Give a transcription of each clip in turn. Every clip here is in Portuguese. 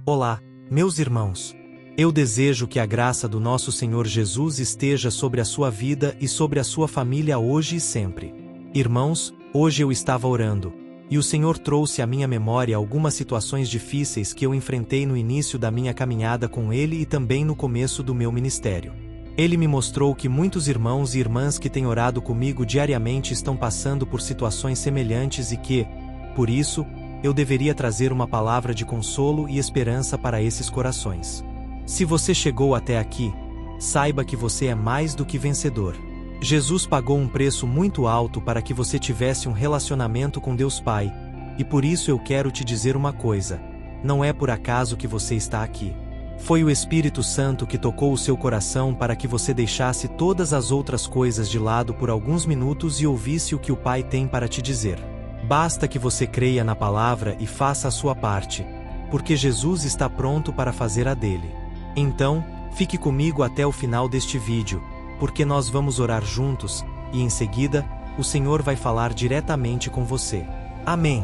Olá, meus irmãos. Eu desejo que a graça do nosso Senhor Jesus esteja sobre a sua vida e sobre a sua família hoje e sempre. Irmãos, hoje eu estava orando, e o Senhor trouxe à minha memória algumas situações difíceis que eu enfrentei no início da minha caminhada com Ele e também no começo do meu ministério. Ele me mostrou que muitos irmãos e irmãs que têm orado comigo diariamente estão passando por situações semelhantes e que, por isso, eu deveria trazer uma palavra de consolo e esperança para esses corações. Se você chegou até aqui, saiba que você é mais do que vencedor. Jesus pagou um preço muito alto para que você tivesse um relacionamento com Deus Pai, e por isso eu quero te dizer uma coisa: não é por acaso que você está aqui. Foi o Espírito Santo que tocou o seu coração para que você deixasse todas as outras coisas de lado por alguns minutos e ouvisse o que o Pai tem para te dizer. Basta que você creia na palavra e faça a sua parte, porque Jesus está pronto para fazer a dele. Então, fique comigo até o final deste vídeo, porque nós vamos orar juntos, e em seguida, o Senhor vai falar diretamente com você. Amém.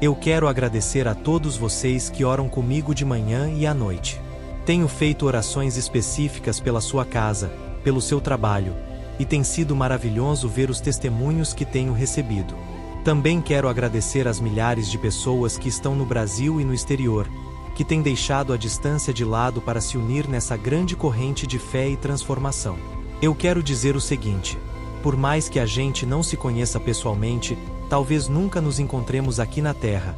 Eu quero agradecer a todos vocês que oram comigo de manhã e à noite. Tenho feito orações específicas pela sua casa, pelo seu trabalho, e tem sido maravilhoso ver os testemunhos que tenho recebido. Também quero agradecer às milhares de pessoas que estão no Brasil e no exterior, que têm deixado a distância de lado para se unir nessa grande corrente de fé e transformação. Eu quero dizer o seguinte: por mais que a gente não se conheça pessoalmente, talvez nunca nos encontremos aqui na Terra,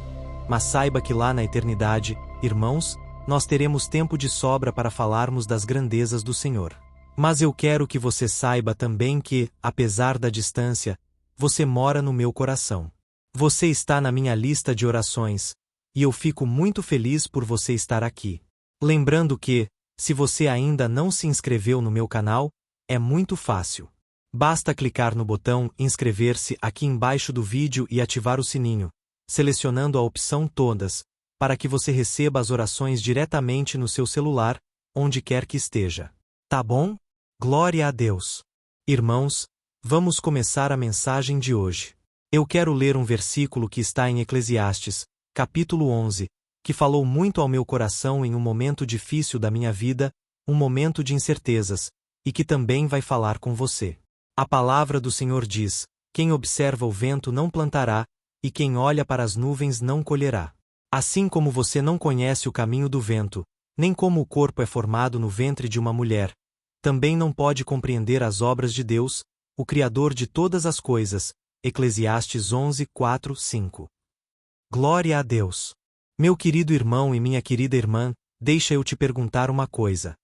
mas saiba que lá na eternidade, irmãos, nós teremos tempo de sobra para falarmos das grandezas do Senhor. Mas eu quero que você saiba também que, apesar da distância, você mora no meu coração. Você está na minha lista de orações, e eu fico muito feliz por você estar aqui. Lembrando que, se você ainda não se inscreveu no meu canal, é muito fácil. Basta clicar no botão inscrever-se aqui embaixo do vídeo e ativar o sininho, selecionando a opção Todas, para que você receba as orações diretamente no seu celular, onde quer que esteja. Tá bom? Glória a Deus. Irmãos, vamos começar a mensagem de hoje. Eu quero ler um versículo que está em Eclesiastes, capítulo 11, que falou muito ao meu coração em um momento difícil da minha vida, um momento de incertezas, e que também vai falar com você. A palavra do Senhor diz: quem observa o vento não plantará, e quem olha para as nuvens não colherá. Assim como você não conhece o caminho do vento, nem como o corpo é formado no ventre de uma mulher, também não pode compreender as obras de Deus, o Criador de todas as coisas. Eclesiastes 11, 4, 5. Glória a Deus. Meu querido irmão e minha querida irmã, deixa eu te perguntar uma coisa.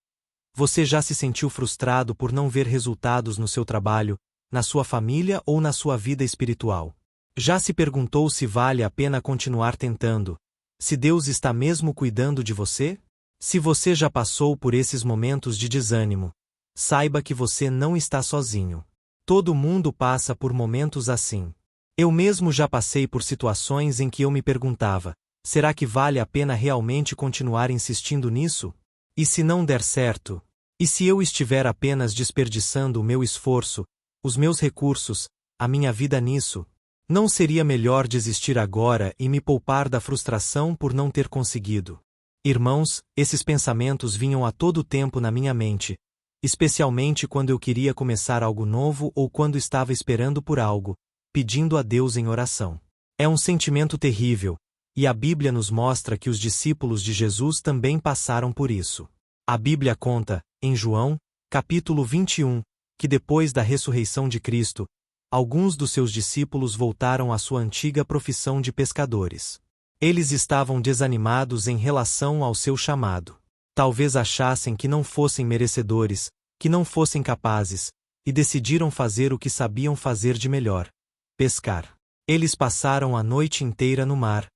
Você já se sentiu frustrado por não ver resultados no seu trabalho, na sua família ou na sua vida espiritual? Já se perguntou se vale a pena continuar tentando? Se Deus está mesmo cuidando de você? Se você já passou por esses momentos de desânimo, saiba que você não está sozinho. Todo mundo passa por momentos assim. Eu mesmo já passei por situações em que eu me perguntava: será que vale a pena realmente continuar insistindo nisso? E se não der certo? E se eu estiver apenas desperdiçando o meu esforço, os meus recursos, a minha vida nisso? Não seria melhor desistir agora e me poupar da frustração por não ter conseguido? Irmãos, esses pensamentos vinham a todo tempo na minha mente, especialmente quando eu queria começar algo novo ou quando estava esperando por algo, pedindo a Deus em oração. É um sentimento terrível, e a Bíblia nos mostra que os discípulos de Jesus também passaram por isso. A Bíblia conta, em João, capítulo 21, que depois da ressurreição de Cristo, alguns dos seus discípulos voltaram à sua antiga profissão de pescadores. Eles estavam desanimados em relação ao seu chamado. Talvez achassem que não fossem merecedores, que não fossem capazes, e decidiram fazer o que sabiam fazer de melhor: pescar. Eles passaram a noite inteira no mar,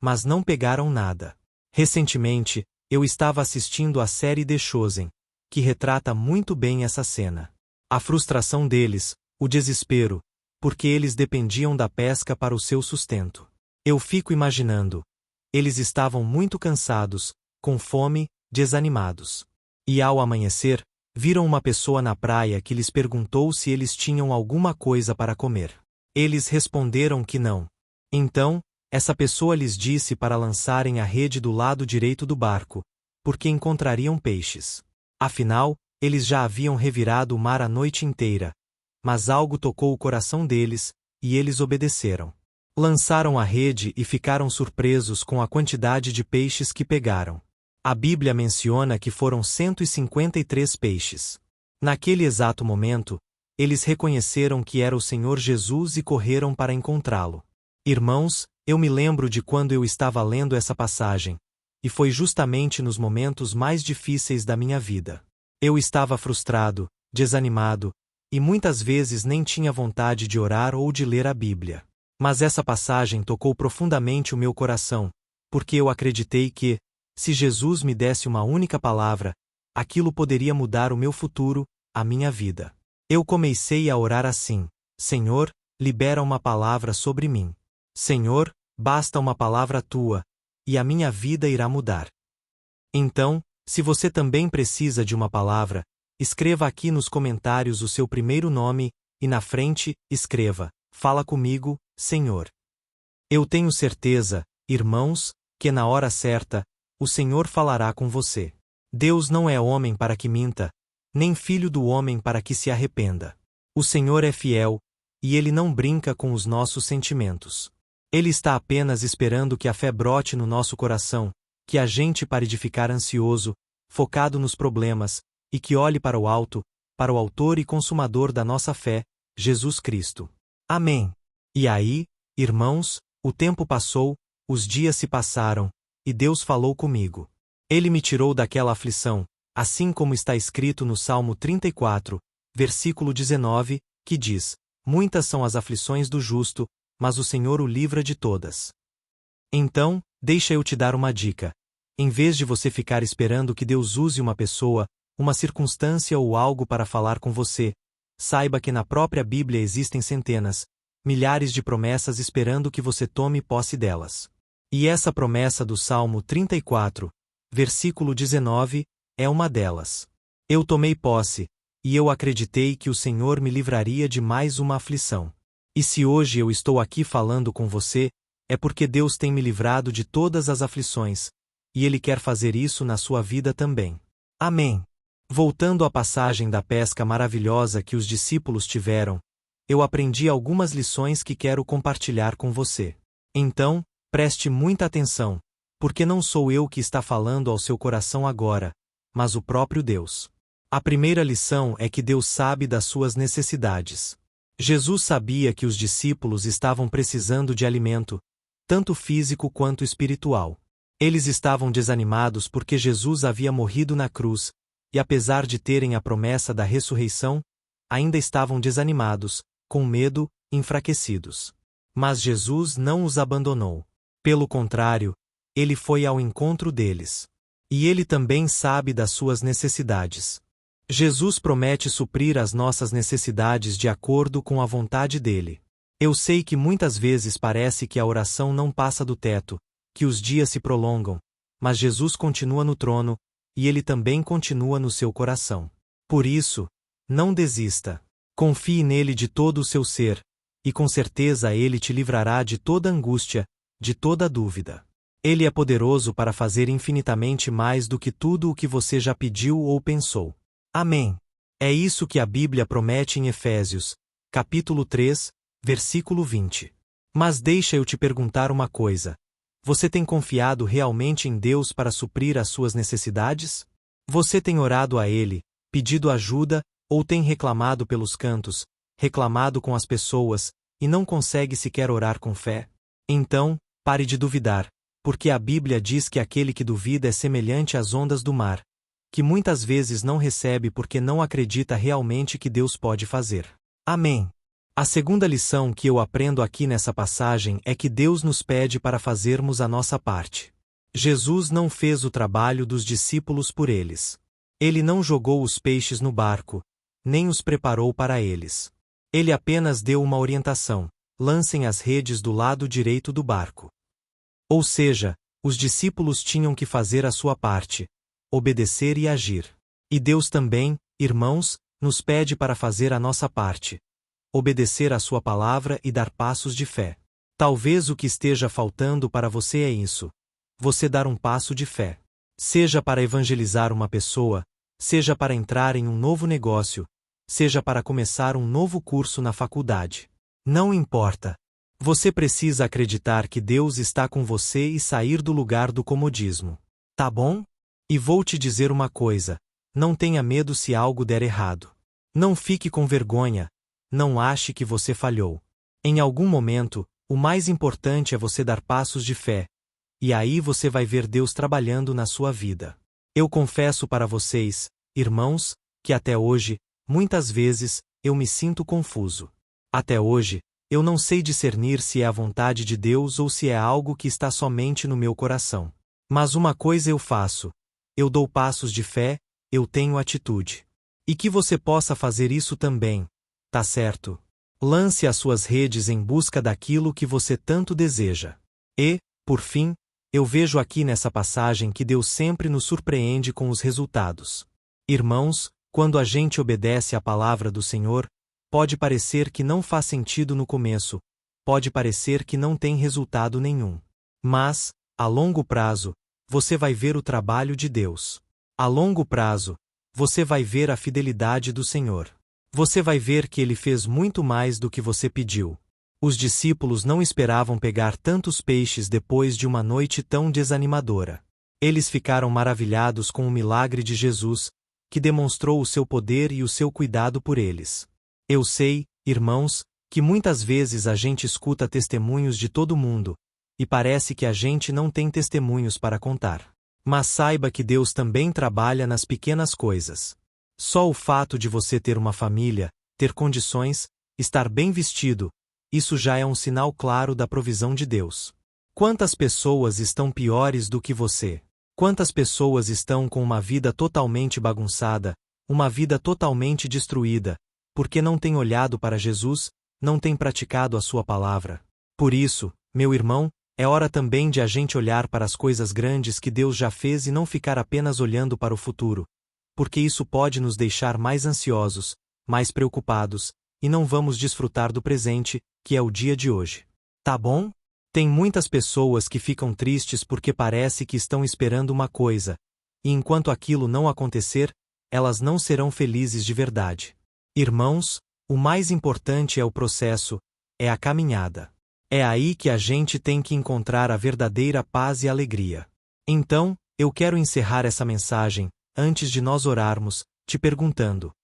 mas não pegaram nada. Recentemente, eu estava assistindo a série The Chosen, que retrata muito bem essa cena. A frustração deles, o desespero, porque eles dependiam da pesca para o seu sustento. Eu fico imaginando. Eles estavam muito cansados, com fome, desanimados. E ao amanhecer, viram uma pessoa na praia que lhes perguntou se eles tinham alguma coisa para comer. Eles responderam que não. Então, Essa pessoa lhes disse para lançarem a rede do lado direito do barco, porque encontrariam peixes. Afinal, eles já haviam revirado o mar a noite inteira. Mas algo tocou o coração deles, e eles obedeceram. Lançaram a rede e ficaram surpresos com a quantidade de peixes que pegaram. A Bíblia menciona que foram 153 peixes. Naquele exato momento, eles reconheceram que era o Senhor Jesus e correram para encontrá-lo. Irmãos, eu me lembro de quando eu estava lendo essa passagem, e foi justamente nos momentos mais difíceis da minha vida. Eu estava frustrado, desanimado, e muitas vezes nem tinha vontade de orar ou de ler a Bíblia. Mas essa passagem tocou profundamente o meu coração, porque eu acreditei que, se Jesus me desse uma única palavra, aquilo poderia mudar o meu futuro, a minha vida. Eu comecei a orar assim: Senhor, libera uma palavra sobre mim. Senhor, basta uma palavra tua, e a minha vida irá mudar. Então, se você também precisa de uma palavra, escreva aqui nos comentários o seu primeiro nome, e na frente, escreva: Fala comigo, Senhor. Eu tenho certeza, irmãos, que na hora certa, o Senhor falará com você. Deus não é homem para que minta, nem filho do homem para que se arrependa. O Senhor é fiel, e Ele não brinca com os nossos sentimentos. Ele está apenas esperando que a fé brote no nosso coração, que a gente pare de ficar ansioso, focado nos problemas, e que olhe para o alto, para o autor e consumador da nossa fé, Jesus Cristo. Amém. E aí, irmãos, o tempo passou, os dias se passaram, e Deus falou comigo. Ele me tirou daquela aflição, assim como está escrito no Salmo 34, versículo 19, que diz: Muitas são as aflições do justo, mas o Senhor o livra de todas. Então, deixa eu te dar uma dica. Em vez de você ficar esperando que Deus use uma pessoa, uma circunstância ou algo para falar com você, saiba que na própria Bíblia existem centenas, milhares de promessas esperando que você tome posse delas. E essa promessa do Salmo 34, versículo 19, é uma delas. Eu tomei posse, e eu acreditei que o Senhor me livraria de mais uma aflição. E se hoje eu estou aqui falando com você, é porque Deus tem me livrado de todas as aflições, e Ele quer fazer isso na sua vida também. Amém. Voltando à passagem da pesca maravilhosa que os discípulos tiveram, eu aprendi algumas lições que quero compartilhar com você. Então, preste muita atenção, porque não sou eu que está falando ao seu coração agora, mas o próprio Deus. A primeira lição é que Deus sabe das suas necessidades. Jesus sabia que os discípulos estavam precisando de alimento, tanto físico quanto espiritual. Eles estavam desanimados porque Jesus havia morrido na cruz, e apesar de terem a promessa da ressurreição, ainda estavam desanimados, com medo, enfraquecidos. Mas Jesus não os abandonou. Pelo contrário, Ele foi ao encontro deles. E Ele também sabe das suas necessidades. Jesus promete suprir as nossas necessidades de acordo com a vontade dele. Eu sei que muitas vezes parece que a oração não passa do teto, que os dias se prolongam, mas Jesus continua no trono, e Ele também continua no seu coração. Por isso, não desista. Confie nele de todo o seu ser, e com certeza Ele te livrará de toda angústia, de toda dúvida. Ele é poderoso para fazer infinitamente mais do que tudo o que você já pediu ou pensou. Amém. É isso que a Bíblia promete em Efésios, capítulo 3, versículo 20. Mas deixa eu te perguntar uma coisa. Você tem confiado realmente em Deus para suprir as suas necessidades? Você tem orado a Ele, pedido ajuda, ou tem reclamado pelos cantos, reclamado com as pessoas, e não consegue sequer orar com fé? Então, pare de duvidar, porque a Bíblia diz que aquele que duvida é semelhante às ondas do mar, que muitas vezes não recebe porque não acredita realmente que Deus pode fazer. Amém. A segunda lição que eu aprendo aqui nessa passagem é que Deus nos pede para fazermos a nossa parte. Jesus não fez o trabalho dos discípulos por eles. Ele não jogou os peixes no barco, nem os preparou para eles. Ele apenas deu uma orientação: lancem as redes do lado direito do barco. Ou seja, os discípulos tinham que fazer a sua parte, obedecer e agir. E Deus também, irmãos, nos pede para fazer a nossa parte, obedecer à sua palavra e dar passos de fé. Talvez o que esteja faltando para você é isso: você dar um passo de fé. Seja para evangelizar uma pessoa, seja para entrar em um novo negócio, seja para começar um novo curso na faculdade. Não importa. Você precisa acreditar que Deus está com você e sair do lugar do comodismo. Tá bom? E vou te dizer uma coisa: não tenha medo se algo der errado. Não fique com vergonha, não ache que você falhou. Em algum momento, o mais importante é você dar passos de fé. E aí você vai ver Deus trabalhando na sua vida. Eu confesso para vocês, irmãos, que até hoje, muitas vezes, eu me sinto confuso. Até hoje, eu não sei discernir se é a vontade de Deus ou se é algo que está somente no meu coração. Mas uma coisa eu faço: eu dou passos de fé, eu tenho atitude. E que você possa fazer isso também, tá certo? Lance as suas redes em busca daquilo que você tanto deseja. E, por fim, eu vejo aqui nessa passagem que Deus sempre nos surpreende com os resultados. Irmãos, quando a gente obedece à palavra do Senhor, pode parecer que não faz sentido no começo, pode parecer que não tem resultado nenhum. Mas, a longo prazo, você vai ver o trabalho de Deus. A longo prazo, você vai ver a fidelidade do Senhor. Você vai ver que Ele fez muito mais do que você pediu. Os discípulos não esperavam pegar tantos peixes depois de uma noite tão desanimadora. Eles ficaram maravilhados com o milagre de Jesus, que demonstrou o seu poder e o seu cuidado por eles. Eu sei, irmãos, que muitas vezes a gente escuta testemunhos de todo mundo, e parece que a gente não tem testemunhos para contar. Mas saiba que Deus também trabalha nas pequenas coisas. Só o fato de você ter uma família, ter condições, estar bem vestido, isso já é um sinal claro da provisão de Deus. Quantas pessoas estão piores do que você? Quantas pessoas estão com uma vida totalmente bagunçada, uma vida totalmente destruída, porque não têm olhado para Jesus, não têm praticado a sua palavra? Por isso, meu irmão, é hora também de a gente olhar para as coisas grandes que Deus já fez e não ficar apenas olhando para o futuro, porque isso pode nos deixar mais ansiosos, mais preocupados, e não vamos desfrutar do presente, que é o dia de hoje. Tá bom? Tem muitas pessoas que ficam tristes porque parece que estão esperando uma coisa, e enquanto aquilo não acontecer, elas não serão felizes de verdade. Irmãos, o mais importante é o processo, é a caminhada. É aí que a gente tem que encontrar a verdadeira paz e alegria. Então, eu quero encerrar essa mensagem, antes de nós orarmos, te perguntando: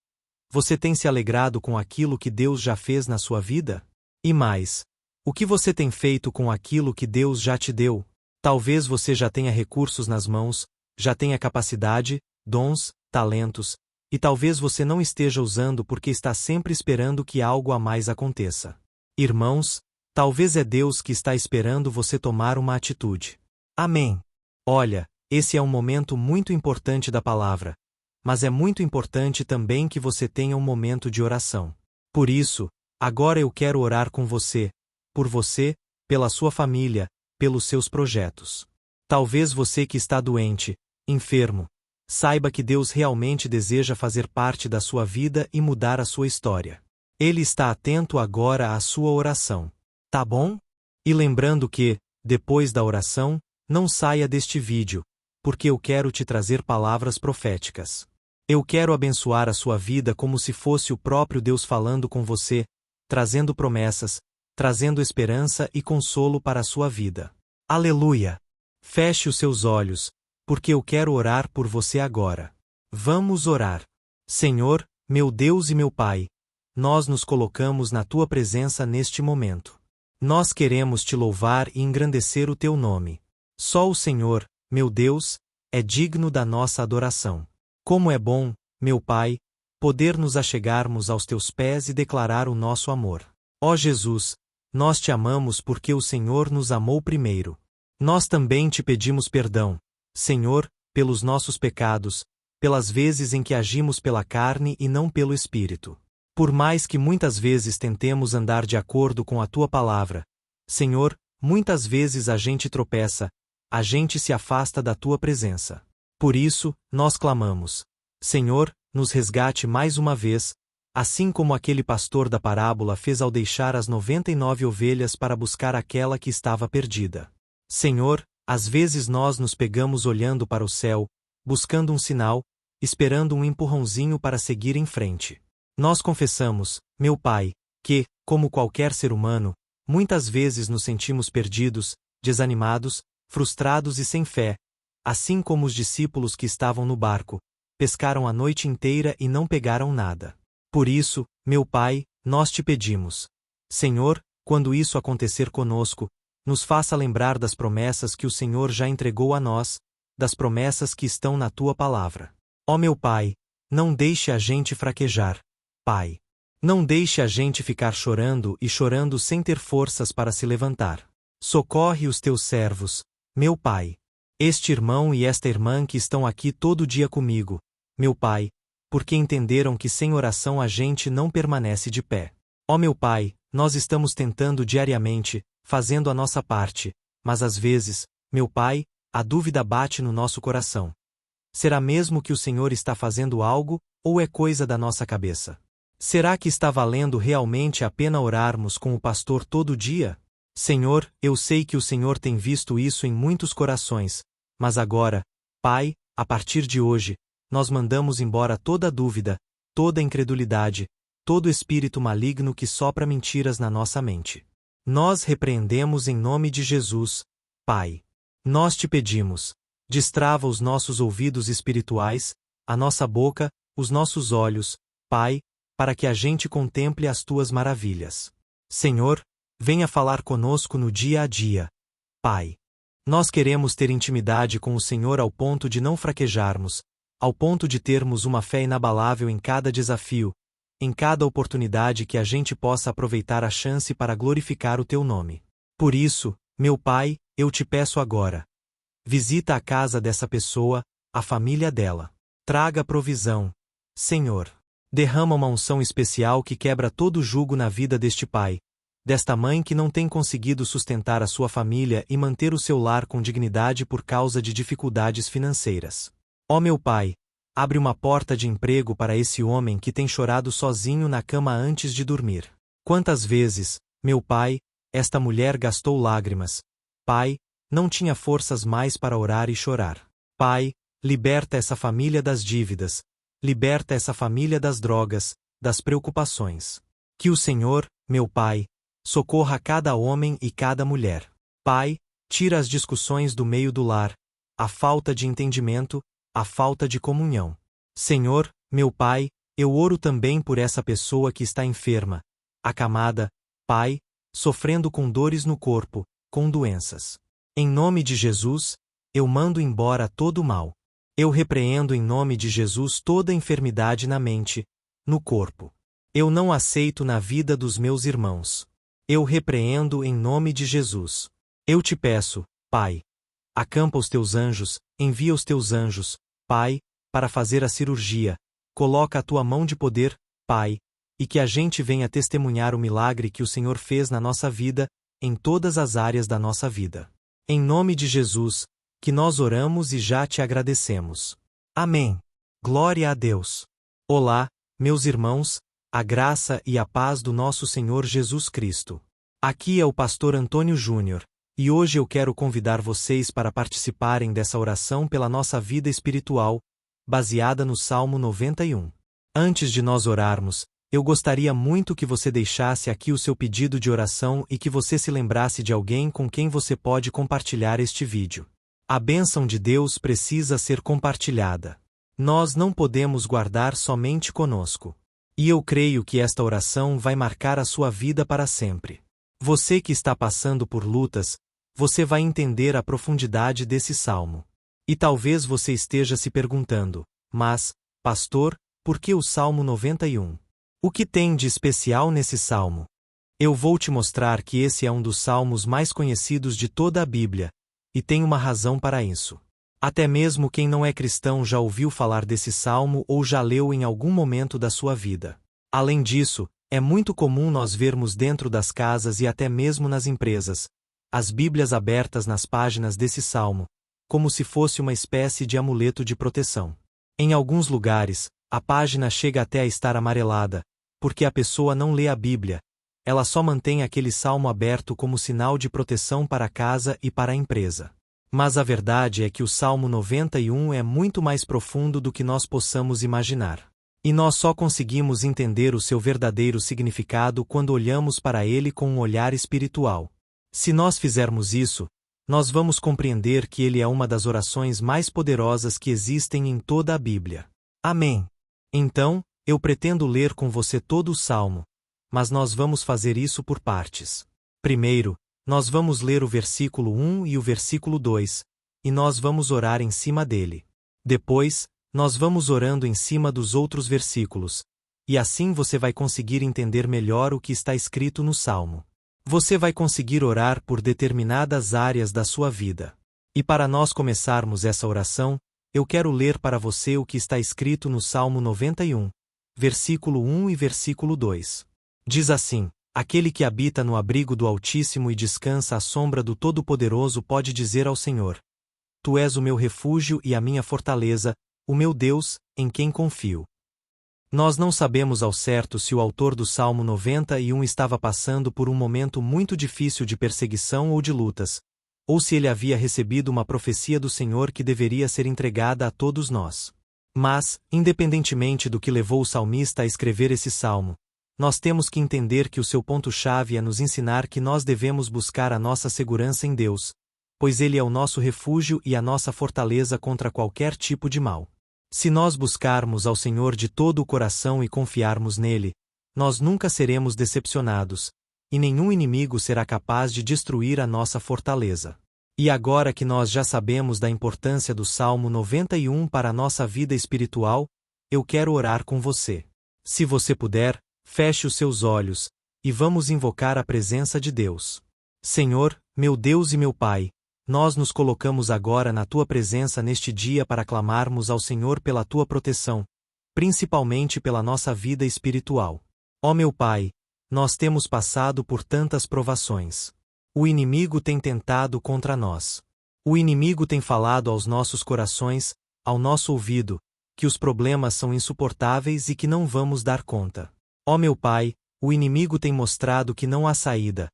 você tem se alegrado com aquilo que Deus já fez na sua vida? E mais, o que você tem feito com aquilo que Deus já te deu? Talvez você já tenha recursos nas mãos, já tenha capacidade, dons, talentos, e talvez você não esteja usando porque está sempre esperando que algo a mais aconteça. Irmãos, talvez é Deus que está esperando você tomar uma atitude. Amém. Olha, esse é um momento muito importante da palavra, mas é muito importante também que você tenha um momento de oração. Por isso, agora eu quero orar com você, por você, pela sua família, pelos seus projetos. Talvez você que está doente, enfermo, saiba que Deus realmente deseja fazer parte da sua vida e mudar a sua história. Ele está atento agora à sua oração. Tá bom? E lembrando que, depois da oração, não saia deste vídeo, porque eu quero te trazer palavras proféticas. Eu quero abençoar a sua vida como se fosse o próprio Deus falando com você, trazendo promessas, trazendo esperança e consolo para a sua vida. Aleluia! Feche os seus olhos, porque eu quero orar por você agora. Vamos orar. Senhor, meu Deus e meu Pai, nós nos colocamos na tua presença neste momento. Nós queremos te louvar e engrandecer o teu nome. Só o Senhor, meu Deus, é digno da nossa adoração. Como é bom, meu Pai, poder nos achegarmos aos teus pés e declarar o nosso amor. Ó Jesus, nós te amamos porque o Senhor nos amou primeiro. Nós também te pedimos perdão, Senhor, pelos nossos pecados, pelas vezes em que agimos pela carne e não pelo Espírito. Por mais que muitas vezes tentemos andar de acordo com a tua palavra, Senhor, muitas vezes a gente tropeça, a gente se afasta da tua presença. Por isso, nós clamamos: Senhor, nos resgate mais uma vez, Assim como aquele pastor da parábola fez ao deixar as 99 ovelhas para buscar aquela que estava perdida. Senhor, às vezes nós nos pegamos olhando para o céu, buscando um sinal, esperando um empurrãozinho para seguir em frente. Nós confessamos, meu Pai, que, como qualquer ser humano, muitas vezes nos sentimos perdidos, desanimados, frustrados e sem fé, assim como os discípulos que estavam no barco, pescaram a noite inteira e não pegaram nada. Por isso, meu Pai, nós te pedimos. Senhor, quando isso acontecer conosco, nos faça lembrar das promessas que o Senhor já entregou a nós, das promessas que estão na tua palavra. Ó meu Pai, não deixe a gente fraquejar, Pai. Não deixe a gente ficar chorando e chorando sem ter forças para se levantar. Socorre os teus servos, meu Pai. Este irmão e esta irmã que estão aqui todo dia comigo, meu Pai, porque entenderam que sem oração a gente não permanece de pé. Ó meu Pai, nós estamos tentando diariamente, fazendo a nossa parte, mas às vezes, meu Pai, a dúvida bate no nosso coração. Será mesmo que o Senhor está fazendo algo, ou é coisa da nossa cabeça? Será que está valendo realmente a pena orarmos com o pastor todo dia? Senhor, eu sei que o Senhor tem visto isso em muitos corações, mas agora, Pai, a partir de hoje, nós mandamos embora toda dúvida, toda incredulidade, todo espírito maligno que sopra mentiras na nossa mente. Nós repreendemos em nome de Jesus, Pai. Nós te pedimos, destrava os nossos ouvidos espirituais, a nossa boca, os nossos olhos, Pai, para que a gente contemple as tuas maravilhas. Senhor, venha falar conosco no dia a dia, Pai. Nós queremos ter intimidade com o Senhor ao ponto de não fraquejarmos, ao ponto de termos uma fé inabalável em cada desafio, em cada oportunidade que a gente possa aproveitar a chance para glorificar o teu nome. Por isso, meu Pai, eu te peço agora. Visita a casa dessa pessoa, a família dela. Traga provisão. Senhor, derrama uma unção especial que quebra todo jugo na vida deste pai, desta mãe que não tem conseguido sustentar a sua família e manter o seu lar com dignidade por causa de dificuldades financeiras. Ó meu Pai, abre uma porta de emprego para esse homem que tem chorado sozinho na cama antes de dormir. Quantas vezes, meu Pai, esta mulher gastou lágrimas. Pai, não tinha forças mais para orar e chorar. Pai, liberta essa família das dívidas, liberta essa família das drogas, das preocupações. Que o Senhor, meu Pai, socorra cada homem e cada mulher. Pai, tira as discussões do meio do lar, a falta de entendimento, a falta de comunhão. Senhor, meu Pai, eu oro também por essa pessoa que está enferma, acamada, Pai, sofrendo com dores no corpo, com doenças. Em nome de Jesus, eu mando embora todo o mal. Eu repreendo em nome de Jesus toda enfermidade na mente, no corpo. Eu não aceito na vida dos meus irmãos. Eu repreendo em nome de Jesus. Eu te peço, Pai, acampa os teus anjos, envia os teus anjos, Pai, para fazer a cirurgia, coloca a tua mão de poder, Pai, e que a gente venha testemunhar o milagre que o Senhor fez na nossa vida, em todas as áreas da nossa vida. Em nome de Jesus, que nós oramos e já te agradecemos. Amém. Glória a Deus. Olá, meus irmãos, a graça e a paz do nosso Senhor Jesus Cristo. Aqui é o pastor Antônio Júnior, e hoje eu quero convidar vocês para participarem dessa oração pela nossa vida espiritual, baseada no Salmo 91. Antes de nós orarmos, eu gostaria muito que você deixasse aqui o seu pedido de oração e que você se lembrasse de alguém com quem você pode compartilhar este vídeo. A bênção de Deus precisa ser compartilhada. Nós não podemos guardar somente conosco. E eu creio que esta oração vai marcar a sua vida para sempre. Você que está passando por lutas, você vai entender a profundidade desse salmo. E talvez você esteja se perguntando, mas, pastor, por que o Salmo 91? O que tem de especial nesse salmo? Eu vou te mostrar que esse é um dos salmos mais conhecidos de toda a Bíblia, e tem uma razão para isso. Até mesmo quem não é cristão já ouviu falar desse salmo ou já leu em algum momento da sua vida. Além disso, é muito comum nós vermos dentro das casas e até mesmo nas empresas, as Bíblias abertas nas páginas desse salmo, como se fosse uma espécie de amuleto de proteção. Em alguns lugares, a página chega até a estar amarelada, porque a pessoa não lê a Bíblia, ela só mantém aquele salmo aberto como sinal de proteção para a casa e para a empresa. Mas a verdade é que o Salmo 91 é muito mais profundo do que nós possamos imaginar. E nós só conseguimos entender o seu verdadeiro significado quando olhamos para ele com um olhar espiritual. Se nós fizermos isso, nós vamos compreender que ele é uma das orações mais poderosas que existem em toda a Bíblia. Amém. Então, eu pretendo ler com você todo o Salmo, mas nós vamos fazer isso por partes. Primeiro, nós vamos ler o versículo 1 e o versículo 2, e nós vamos orar em cima dele. Depois, nós vamos orando em cima dos outros versículos, e assim você vai conseguir entender melhor o que está escrito no Salmo. Você vai conseguir orar por determinadas áreas da sua vida. E para nós começarmos essa oração, eu quero ler para você o que está escrito no Salmo 91, versículo 1 e versículo 2. Diz assim: Aquele que habita no abrigo do Altíssimo e descansa à sombra do Todo-Poderoso pode dizer ao Senhor: Tu és o meu refúgio e a minha fortaleza, o meu Deus, em quem confio. Nós não sabemos ao certo se o autor do Salmo 91 estava passando por um momento muito difícil de perseguição ou de lutas, ou se ele havia recebido uma profecia do Senhor que deveria ser entregada a todos nós. Mas, independentemente do que levou o salmista a escrever esse salmo, nós temos que entender que o seu ponto-chave é nos ensinar que nós devemos buscar a nossa segurança em Deus, pois Ele é o nosso refúgio e a nossa fortaleza contra qualquer tipo de mal. Se nós buscarmos ao Senhor de todo o coração e confiarmos nele, nós nunca seremos decepcionados, e nenhum inimigo será capaz de destruir a nossa fortaleza. E agora que nós já sabemos da importância do Salmo 91 para a nossa vida espiritual, eu quero orar com você. Se você puder, feche os seus olhos, e vamos invocar a presença de Deus. Senhor, meu Deus e meu Pai, nós nos colocamos agora na Tua presença neste dia para clamarmos ao Senhor pela Tua proteção, principalmente pela nossa vida espiritual. Ó meu Pai, nós temos passado por tantas provações. O inimigo tem tentado contra nós. O inimigo tem falado aos nossos corações, ao nosso ouvido, que os problemas são insuportáveis e que não vamos dar conta. Ó meu Pai, o inimigo tem mostrado que não há saída,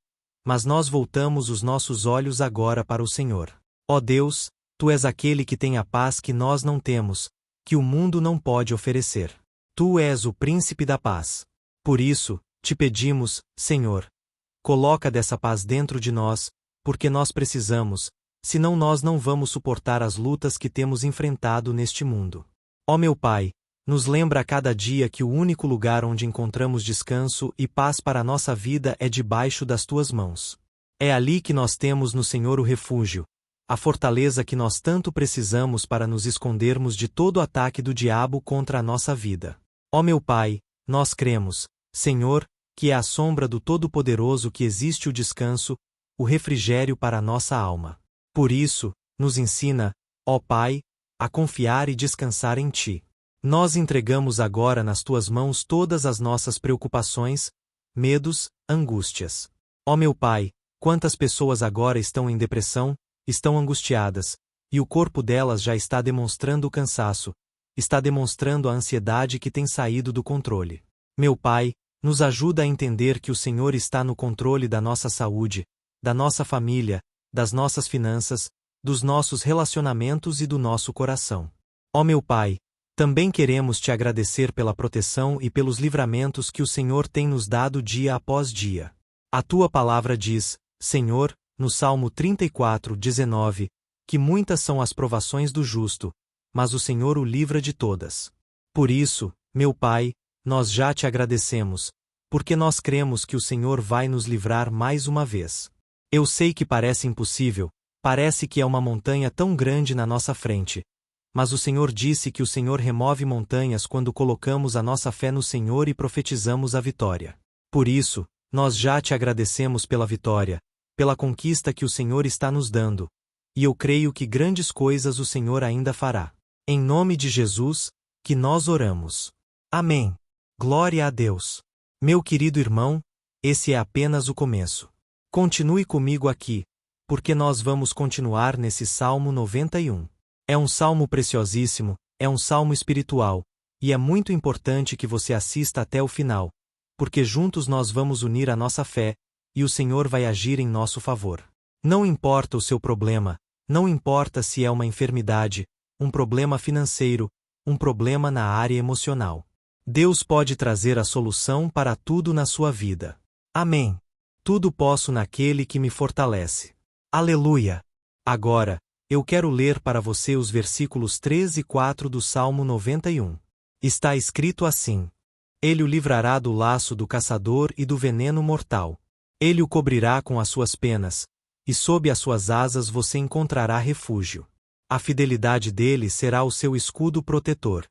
mas nós voltamos os nossos olhos agora para o Senhor. Ó Deus, Tu és aquele que tem a paz que nós não temos, que o mundo não pode oferecer. Tu és o príncipe da paz. Por isso, te pedimos, Senhor, coloca dessa paz dentro de nós, porque nós precisamos, senão nós não vamos suportar as lutas que temos enfrentado neste mundo. Ó meu Pai, nos lembra a cada dia que o único lugar onde encontramos descanso e paz para a nossa vida é debaixo das Tuas mãos. É ali que nós temos no Senhor o refúgio, a fortaleza que nós tanto precisamos para nos escondermos de todo ataque do diabo contra a nossa vida. Ó meu Pai, nós cremos, Senhor, que é à sombra do Todo-Poderoso que existe o descanso, o refrigério para a nossa alma. Por isso, nos ensina, ó Pai, a confiar e descansar em Ti. Nós entregamos agora nas Tuas mãos todas as nossas preocupações, medos, angústias. Ó meu Pai, quantas pessoas agora estão em depressão, estão angustiadas, e o corpo delas já está demonstrando o cansaço, está demonstrando a ansiedade que tem saído do controle. Meu Pai, nos ajuda a entender que o Senhor está no controle da nossa saúde, da nossa família, das nossas finanças, dos nossos relacionamentos e do nosso coração. Ó meu Pai, também queremos Te agradecer pela proteção e pelos livramentos que o Senhor tem nos dado dia após dia. A Tua palavra diz, Senhor, no Salmo 34:19, que muitas são as provações do justo, mas o Senhor o livra de todas. Por isso, meu Pai, nós já Te agradecemos, porque nós cremos que o Senhor vai nos livrar mais uma vez. Eu sei que parece impossível, parece que é uma montanha tão grande na nossa frente, mas o Senhor disse que o Senhor remove montanhas quando colocamos a nossa fé no Senhor e profetizamos a vitória. Por isso, nós já Te agradecemos pela vitória, pela conquista que o Senhor está nos dando, e eu creio que grandes coisas o Senhor ainda fará. Em nome de Jesus, que nós oramos. Amém. Glória a Deus. Meu querido irmão, esse é apenas o começo. Continue comigo aqui, porque nós vamos continuar nesse Salmo 91. É um salmo preciosíssimo, é um salmo espiritual, e é muito importante que você assista até o final, porque juntos nós vamos unir a nossa fé, e o Senhor vai agir em nosso favor. Não importa o seu problema, não importa se é uma enfermidade, um problema financeiro, um problema na área emocional. Deus pode trazer a solução para tudo na sua vida. Amém. Tudo posso naquele que me fortalece. Aleluia! Agora, eu quero ler para você os versículos 3 e 4 do Salmo 91. Está escrito assim: Ele o livrará do laço do caçador e do veneno mortal. Ele o cobrirá com as suas penas, e sob as suas asas você encontrará refúgio. A fidelidade dele será o seu escudo protetor.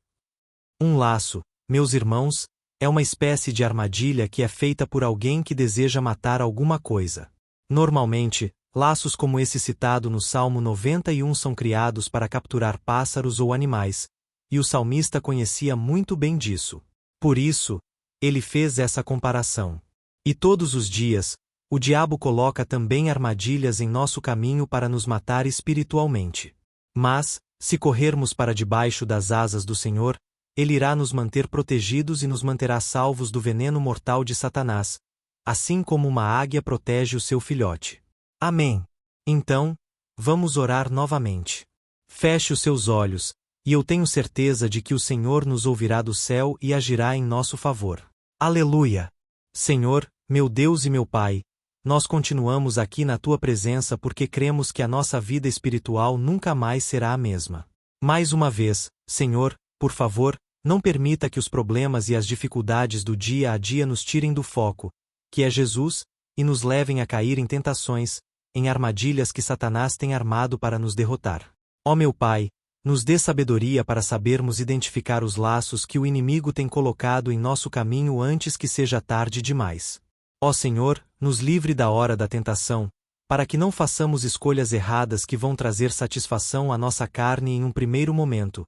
Um laço, meus irmãos, é uma espécie de armadilha que é feita por alguém que deseja matar alguma coisa. Normalmente, laços como esse citado no Salmo 91 são criados para capturar pássaros ou animais, e o salmista conhecia muito bem disso. Por isso, ele fez essa comparação. E todos os dias, o diabo coloca também armadilhas em nosso caminho para nos matar espiritualmente. Mas, se corrermos para debaixo das asas do Senhor, Ele irá nos manter protegidos e nos manterá salvos do veneno mortal de Satanás, assim como uma águia protege o seu filhote. Amém. Então, vamos orar novamente. Feche os seus olhos, e eu tenho certeza de que o Senhor nos ouvirá do céu e agirá em nosso favor. Aleluia! Senhor, meu Deus e meu Pai, nós continuamos aqui na Tua presença porque cremos que a nossa vida espiritual nunca mais será a mesma. Mais uma vez, Senhor, por favor, não permita que os problemas e as dificuldades do dia a dia nos tirem do foco, que é Jesus, e nos levem a cair em tentações, em armadilhas que Satanás tem armado para nos derrotar. Ó meu Pai, nos dê sabedoria para sabermos identificar os laços que o inimigo tem colocado em nosso caminho antes que seja tarde demais. Ó Senhor, nos livre da hora da tentação, para que não façamos escolhas erradas que vão trazer satisfação à nossa carne em um primeiro momento,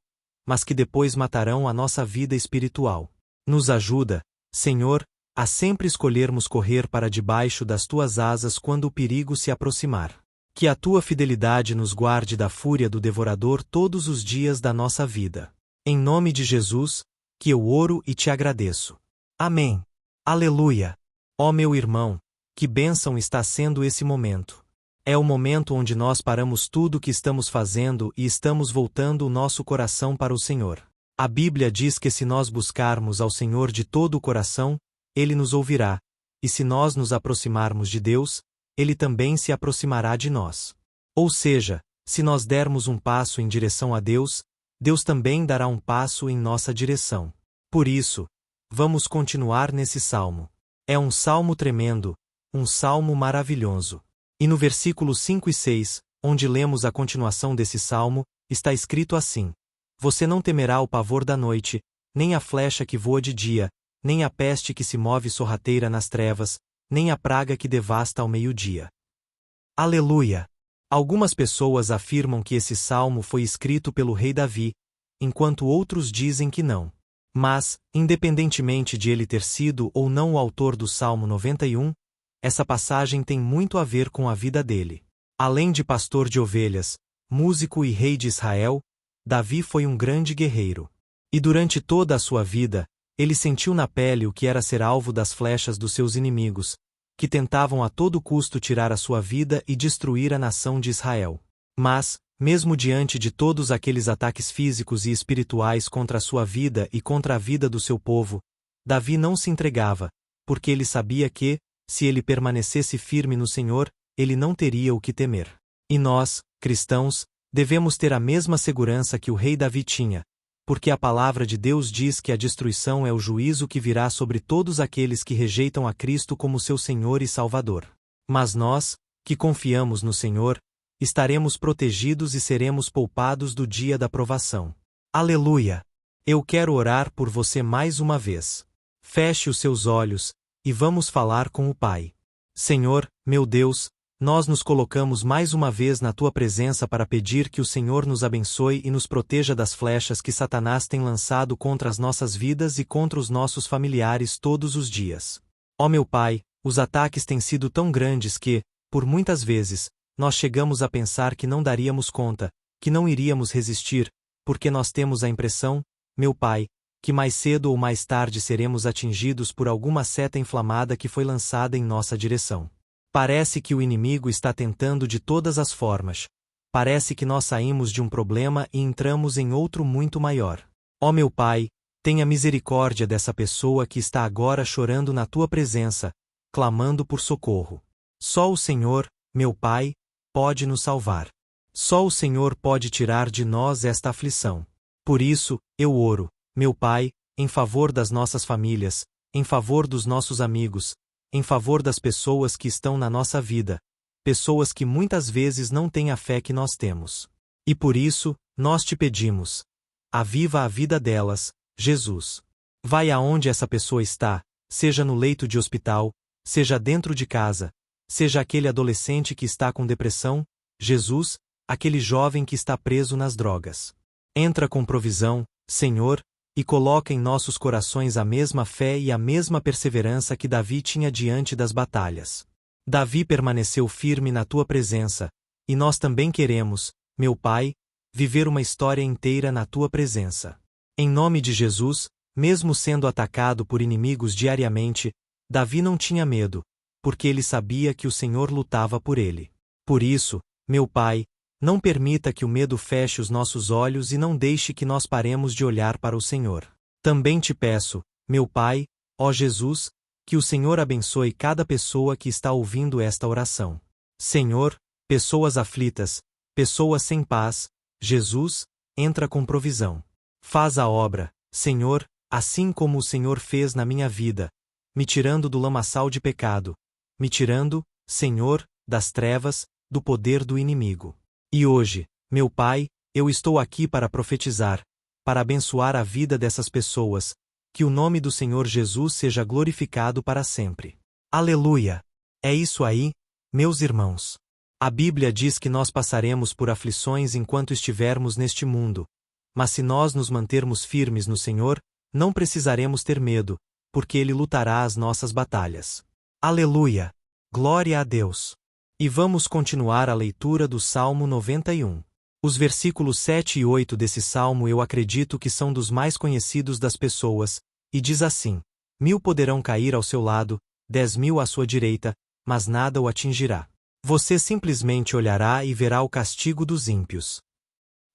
mas que depois matarão a nossa vida espiritual. Nos ajuda, Senhor, a sempre escolhermos correr para debaixo das Tuas asas quando o perigo se aproximar. Que a Tua fidelidade nos guarde da fúria do devorador todos os dias da nossa vida. Em nome de Jesus, que eu oro e te agradeço. Amém. Aleluia! Ó meu irmão, que bênção está sendo esse momento. É o momento onde nós paramos tudo o que estamos fazendo e estamos voltando o nosso coração para o Senhor. A Bíblia diz que se nós buscarmos ao Senhor de todo o coração, Ele nos ouvirá, e se nós nos aproximarmos de Deus, Ele também se aproximará de nós. Ou seja, se nós dermos um passo em direção a Deus, Deus também dará um passo em nossa direção. Por isso, vamos continuar nesse salmo. É um salmo tremendo, um salmo maravilhoso. E no versículo 5 e 6, onde lemos a continuação desse salmo, está escrito assim: Você não temerá o pavor da noite, nem a flecha que voa de dia, nem a peste que se move sorrateira nas trevas, nem a praga que devasta ao meio-dia. Aleluia! Algumas pessoas afirmam que esse salmo foi escrito pelo rei Davi, enquanto outros dizem que não. Mas, independentemente de ele ter sido ou não o autor do Salmo 91, essa passagem tem muito a ver com a vida dele. Além de pastor de ovelhas, músico e rei de Israel, Davi foi um grande guerreiro. E durante toda a sua vida, ele sentiu na pele o que era ser alvo das flechas dos seus inimigos, que tentavam a todo custo tirar a sua vida e destruir a nação de Israel. Mas, mesmo diante de todos aqueles ataques físicos e espirituais contra a sua vida e contra a vida do seu povo, Davi não se entregava, porque ele sabia que, se ele permanecesse firme no Senhor, ele não teria o que temer. E nós, cristãos, devemos ter a mesma segurança que o rei Davi tinha, porque a palavra de Deus diz que a destruição é o juízo que virá sobre todos aqueles que rejeitam a Cristo como seu Senhor e Salvador. Mas nós, que confiamos no Senhor, estaremos protegidos e seremos poupados do dia da provação. Aleluia! Eu quero orar por você mais uma vez. Feche os seus olhos, e vamos falar com o Pai. Senhor, meu Deus, nós nos colocamos mais uma vez na Tua presença para pedir que o Senhor nos abençoe e nos proteja das flechas que Satanás tem lançado contra as nossas vidas e contra os nossos familiares todos os dias. Ó meu Pai, os ataques têm sido tão grandes que, por muitas vezes, nós chegamos a pensar que não daríamos conta, que não iríamos resistir, porque nós temos a impressão, meu Pai, que mais cedo ou mais tarde seremos atingidos por alguma seta inflamada que foi lançada em nossa direção. Parece que o inimigo está tentando de todas as formas. Parece que nós saímos de um problema e entramos em outro muito maior. Ó meu Pai, tenha misericórdia dessa pessoa que está agora chorando na tua presença, clamando por socorro. Só o Senhor, meu Pai, pode nos salvar. Só o Senhor pode tirar de nós esta aflição. Por isso, eu oro, meu Pai, em favor das nossas famílias, em favor dos nossos amigos, em favor das pessoas que estão na nossa vida, pessoas que muitas vezes não têm a fé que nós temos. E por isso, nós te pedimos: aviva a vida delas, Jesus. Vai aonde essa pessoa está, seja no leito de hospital, seja dentro de casa, seja aquele adolescente que está com depressão, Jesus, aquele jovem que está preso nas drogas. Entra com provisão, Senhor, e coloca em nossos corações a mesma fé e a mesma perseverança que Davi tinha diante das batalhas. Davi permaneceu firme na tua presença, e nós também queremos, meu Pai, viver uma história inteira na tua presença. Em nome de Jesus, mesmo sendo atacado por inimigos diariamente, Davi não tinha medo, porque ele sabia que o Senhor lutava por ele. Por isso, meu Pai, não permita que o medo feche os nossos olhos e não deixe que nós paremos de olhar para o Senhor. Também te peço, meu Pai, ó Jesus, que o Senhor abençoe cada pessoa que está ouvindo esta oração. Senhor, pessoas aflitas, pessoas sem paz, Jesus, entra com provisão. Faz a obra, Senhor, assim como o Senhor fez na minha vida, me tirando do lamaçal de pecado, me tirando, Senhor, das trevas, do poder do inimigo. E hoje, meu Pai, eu estou aqui para profetizar, para abençoar a vida dessas pessoas, que o nome do Senhor Jesus seja glorificado para sempre. Aleluia! É isso aí, meus irmãos. A Bíblia diz que nós passaremos por aflições enquanto estivermos neste mundo, mas se nós nos mantermos firmes no Senhor, não precisaremos ter medo, porque Ele lutará as nossas batalhas. Aleluia! Glória a Deus! E vamos continuar a leitura do Salmo 91. Os versículos 7 e 8 desse salmo eu acredito que são dos mais conhecidos das pessoas, e diz assim: 1000 poderão cair ao seu lado, 10.000 à sua direita, mas nada o atingirá. Você simplesmente olhará e verá o castigo dos ímpios.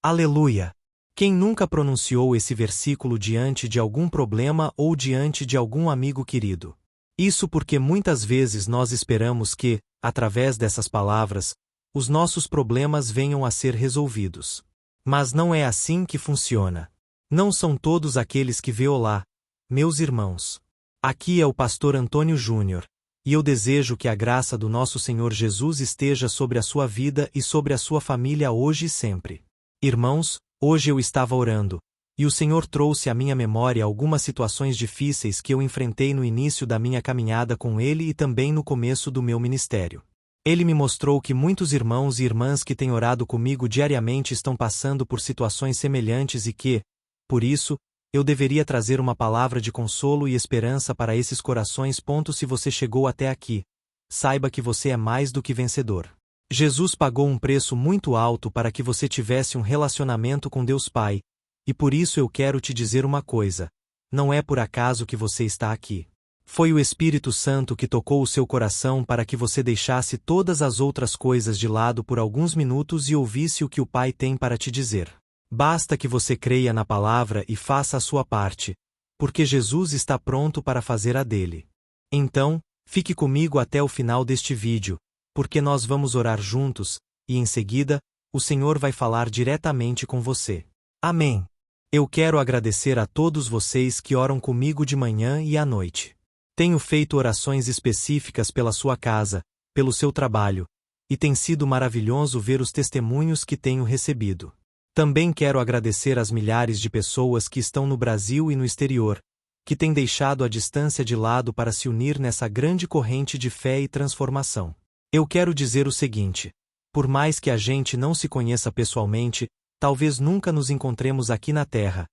Aleluia! Quem nunca pronunciou esse versículo diante de algum problema ou diante de algum amigo querido? Isso porque muitas vezes nós esperamos que, através dessas palavras, os nossos problemas venham a ser resolvidos. Mas não é assim que funciona. Não são todos aqueles que vê olá, meus irmãos. Aqui é o pastor Antônio Júnior, e eu desejo que a graça do nosso Senhor Jesus esteja sobre a sua vida e sobre a sua família hoje e sempre. Irmãos, hoje eu estava orando, e o Senhor trouxe à minha memória algumas situações difíceis que eu enfrentei no início da minha caminhada com Ele e também no começo do meu ministério. Ele me mostrou que muitos irmãos e irmãs que têm orado comigo diariamente estão passando por situações semelhantes e que, por isso, eu deveria trazer uma palavra de consolo e esperança para esses corações. Se você chegou até aqui, saiba que você é mais do que vencedor. Jesus pagou um preço muito alto para que você tivesse um relacionamento com Deus Pai, e por isso eu quero te dizer uma coisa: não é por acaso que você está aqui. Foi o Espírito Santo que tocou o seu coração para que você deixasse todas as outras coisas de lado por alguns minutos e ouvisse o que o Pai tem para te dizer. Basta que você creia na palavra e faça a sua parte, porque Jesus está pronto para fazer a dele. Então, fique comigo até o final deste vídeo, porque nós vamos orar juntos, e em seguida, o Senhor vai falar diretamente com você. Amém. Eu quero agradecer a todos vocês que oram comigo de manhã e à noite. Tenho feito orações específicas pela sua casa, pelo seu trabalho, e tem sido maravilhoso ver os testemunhos que tenho recebido. Também quero agradecer às milhares de pessoas que estão no Brasil e no exterior, que têm deixado a distância de lado para se unir nessa grande corrente de fé e transformação. Eu quero dizer o seguinte: por mais que a gente não se conheça pessoalmente, talvez nunca nos encontremos aqui na Terra,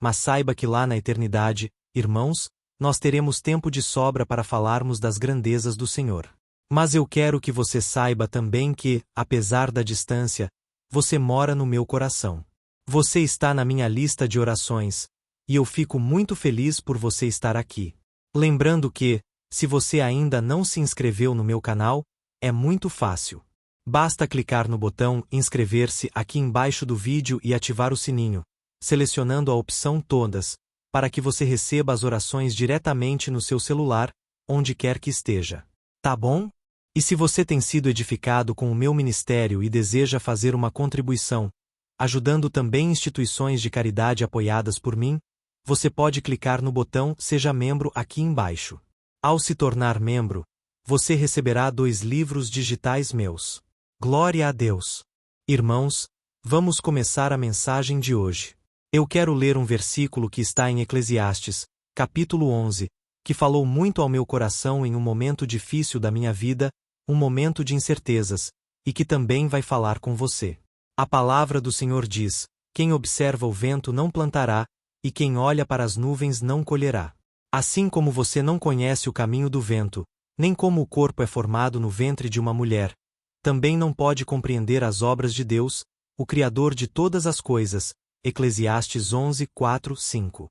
mas saiba que lá na eternidade, irmãos, nós teremos tempo de sobra para falarmos das grandezas do Senhor. Mas eu quero que você saiba também que, apesar da distância, você mora no meu coração. Você está na minha lista de orações, e eu fico muito feliz por você estar aqui. Lembrando que, se você ainda não se inscreveu no meu canal, é muito fácil. Basta clicar no botão inscrever-se aqui embaixo do vídeo e ativar o sininho, selecionando a opção Todas, para que você receba as orações diretamente no seu celular, onde quer que esteja. Tá bom? E se você tem sido edificado com o meu ministério e deseja fazer uma contribuição, ajudando também instituições de caridade apoiadas por mim, você pode clicar no botão Seja Membro aqui embaixo. Ao se tornar membro, você receberá 2 livros digitais meus. Glória a Deus! Irmãos, vamos começar a mensagem de hoje. Eu quero ler um versículo que está em Eclesiastes, capítulo 11, que falou muito ao meu coração em um momento difícil da minha vida, um momento de incertezas, e que também vai falar com você. A palavra do Senhor diz: quem observa o vento não plantará, e quem olha para as nuvens não colherá. Assim como você não conhece o caminho do vento, nem como o corpo é formado no ventre de uma mulher, também não pode compreender as obras de Deus, o Criador de todas as coisas. Eclesiastes 11, 4, 5.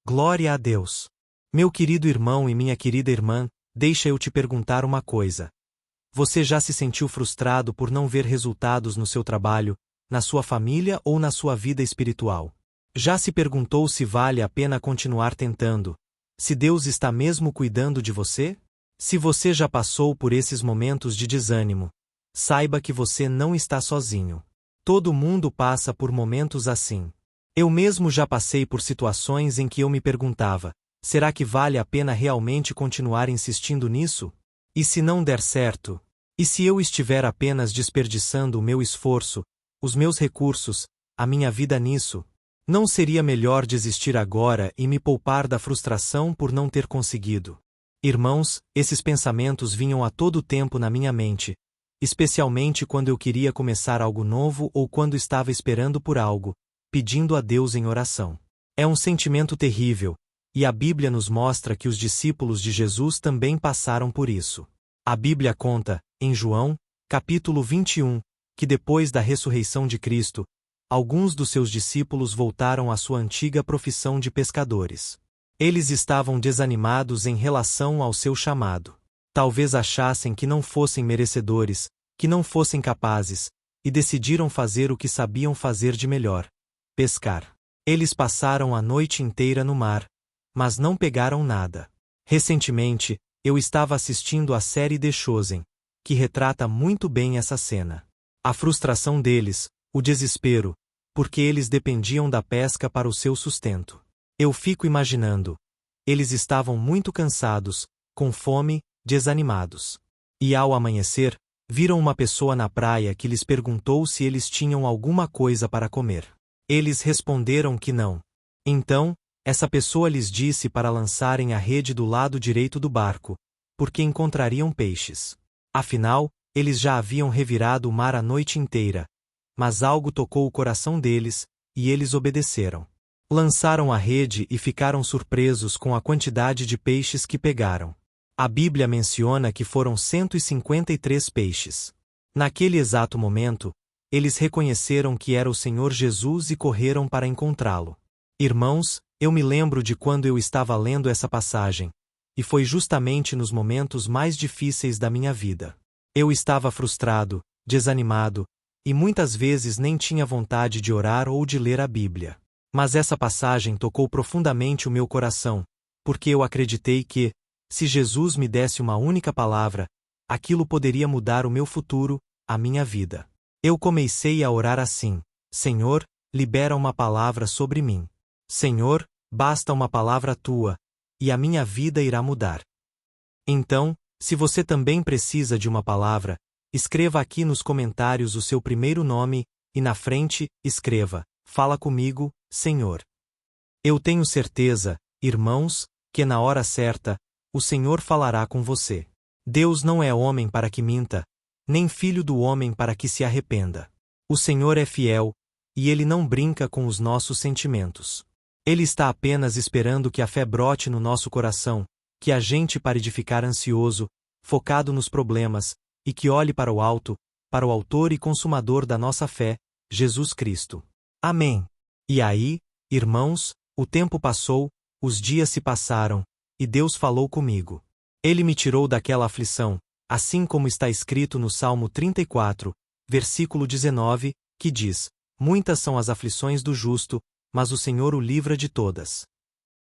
Glória a Deus! Meu querido irmão e minha querida irmã, deixa eu te perguntar uma coisa. Você já se sentiu frustrado por não ver resultados no seu trabalho, na sua família ou na sua vida espiritual? Já se perguntou se vale a pena continuar tentando? Se Deus está mesmo cuidando de você? Se você já passou por esses momentos de desânimo, saiba que você não está sozinho. Todo mundo passa por momentos assim. Eu mesmo já passei por situações em que eu me perguntava: será que vale a pena realmente continuar insistindo nisso? E se não der certo? E se eu estiver apenas desperdiçando o meu esforço, os meus recursos, a minha vida nisso? Não seria melhor desistir agora e me poupar da frustração por não ter conseguido? Irmãos, esses pensamentos vinham a todo tempo na minha mente, especialmente quando eu queria começar algo novo ou quando estava esperando por algo, pedindo a Deus em oração. É um sentimento terrível, e a Bíblia nos mostra que os discípulos de Jesus também passaram por isso. A Bíblia conta, em João, capítulo 21, que depois da ressurreição de Cristo, alguns dos seus discípulos voltaram à sua antiga profissão de pescadores. Eles estavam desanimados em relação ao seu chamado. Talvez achassem que não fossem merecedores, que não fossem capazes, e decidiram fazer o que sabiam fazer de melhor: pescar. Eles passaram a noite inteira no mar, mas não pegaram nada. Recentemente, eu estava assistindo a série The Chosen, que retrata muito bem essa cena. A frustração deles, o desespero, porque eles dependiam da pesca para o seu sustento. Eu fico imaginando. Eles estavam muito cansados, com fome, desanimados. E ao amanhecer, viram uma pessoa na praia que lhes perguntou se eles tinham alguma coisa para comer. Eles responderam que não. Então, essa pessoa lhes disse para lançarem a rede do lado direito do barco, porque encontrariam peixes. Afinal, eles já haviam revirado o mar a noite inteira, mas algo tocou o coração deles, e eles obedeceram. Lançaram a rede e ficaram surpresos com a quantidade de peixes que pegaram. A Bíblia menciona que foram 153 peixes. Naquele exato momento, eles reconheceram que era o Senhor Jesus e correram para encontrá-lo. Irmãos, eu me lembro de quando eu estava lendo essa passagem, e foi justamente nos momentos mais difíceis da minha vida. Eu estava frustrado, desanimado, e muitas vezes nem tinha vontade de orar ou de ler a Bíblia. Mas essa passagem tocou profundamente o meu coração, porque eu acreditei que, se Jesus me desse uma única palavra, aquilo poderia mudar o meu futuro, a minha vida. Eu comecei a orar assim: Senhor, libera uma palavra sobre mim. Senhor, basta uma palavra tua, e a minha vida irá mudar. Então, se você também precisa de uma palavra, escreva aqui nos comentários o seu primeiro nome, e na frente, escreva: Fala comigo, Senhor. Eu tenho certeza, irmãos, que na hora certa, o Senhor falará com você. Deus não é homem para que minta, nem filho do homem para que se arrependa. O Senhor é fiel, e Ele não brinca com os nossos sentimentos. Ele está apenas esperando que a fé brote no nosso coração, que a gente pare de ficar ansioso, focado nos problemas, e que olhe para o alto, para o autor e consumador da nossa fé, Jesus Cristo. Amém. E aí, irmãos, O tempo passou, os dias se passaram, e Deus falou comigo. Ele me tirou daquela aflição, assim como está escrito no Salmo 34, versículo 19, que diz: Muitas são as aflições do justo, mas o Senhor o livra de todas.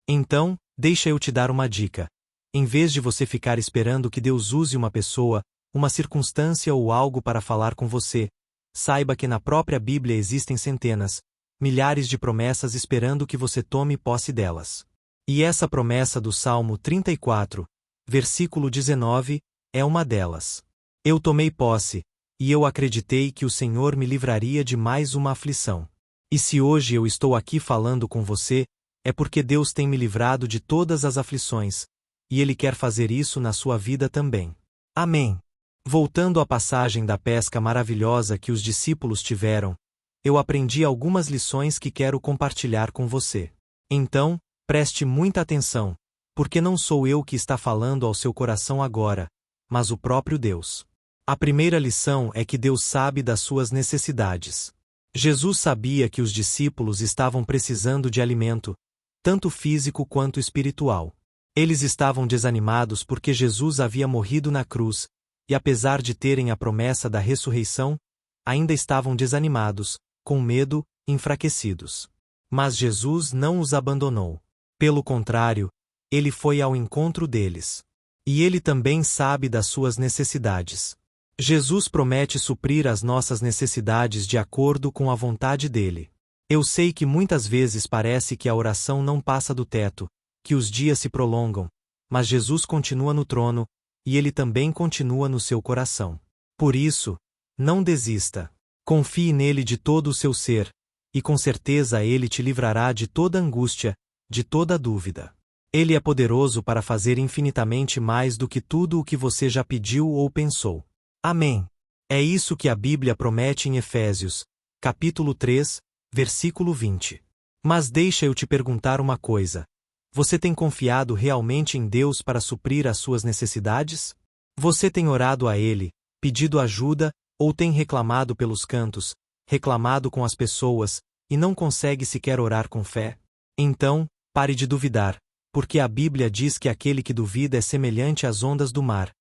Então, deixa eu te dar uma dica. Em vez de você ficar esperando que Deus use uma pessoa, uma circunstância ou algo para falar com você, saiba que na própria Bíblia existem centenas, milhares de promessas esperando que você tome posse delas. E essa promessa do Salmo 34, versículo 19, é uma delas. Eu tomei posse, e eu acreditei que o Senhor me livraria de mais uma aflição. E se hoje eu estou aqui falando com você, é porque Deus tem me livrado de todas as aflições, e Ele quer fazer isso na sua vida também. Amém. Voltando à passagem da pesca maravilhosa que os discípulos tiveram, eu aprendi algumas lições que quero compartilhar com você. Então, preste muita atenção, porque não sou eu que está falando ao seu coração agora, mas o próprio Deus. A primeira lição é que Deus sabe das suas necessidades. Jesus sabia que os discípulos estavam precisando de alimento, tanto físico quanto espiritual. Eles estavam desanimados porque Jesus havia morrido na cruz, e apesar de terem a promessa da ressurreição, ainda estavam desanimados, com medo, enfraquecidos. Mas Jesus não os abandonou. Pelo contrário, Ele foi ao encontro deles. E Ele também sabe das suas necessidades. Jesus promete suprir as nossas necessidades de acordo com a vontade dEle. Eu sei que muitas vezes parece que a oração não passa do teto, que os dias se prolongam, mas Jesus continua no trono, e Ele também continua no seu coração. Por isso, não desista. Confie nele de todo o seu ser, e com certeza Ele te livrará de toda angústia, de toda dúvida. Ele é poderoso para fazer infinitamente mais do que tudo o que você já pediu ou pensou. Amém. É isso que a Bíblia promete em Efésios, capítulo 3, versículo 20. Mas deixa eu te perguntar uma coisa. Você tem confiado realmente em Deus para suprir as suas necessidades? Você tem orado a Ele, pedido ajuda, ou tem reclamado pelos cantos, reclamado com as pessoas, e não consegue sequer orar com fé? Então, pare de duvidar, porque a Bíblia diz que aquele que duvida é semelhante às ondas do mar,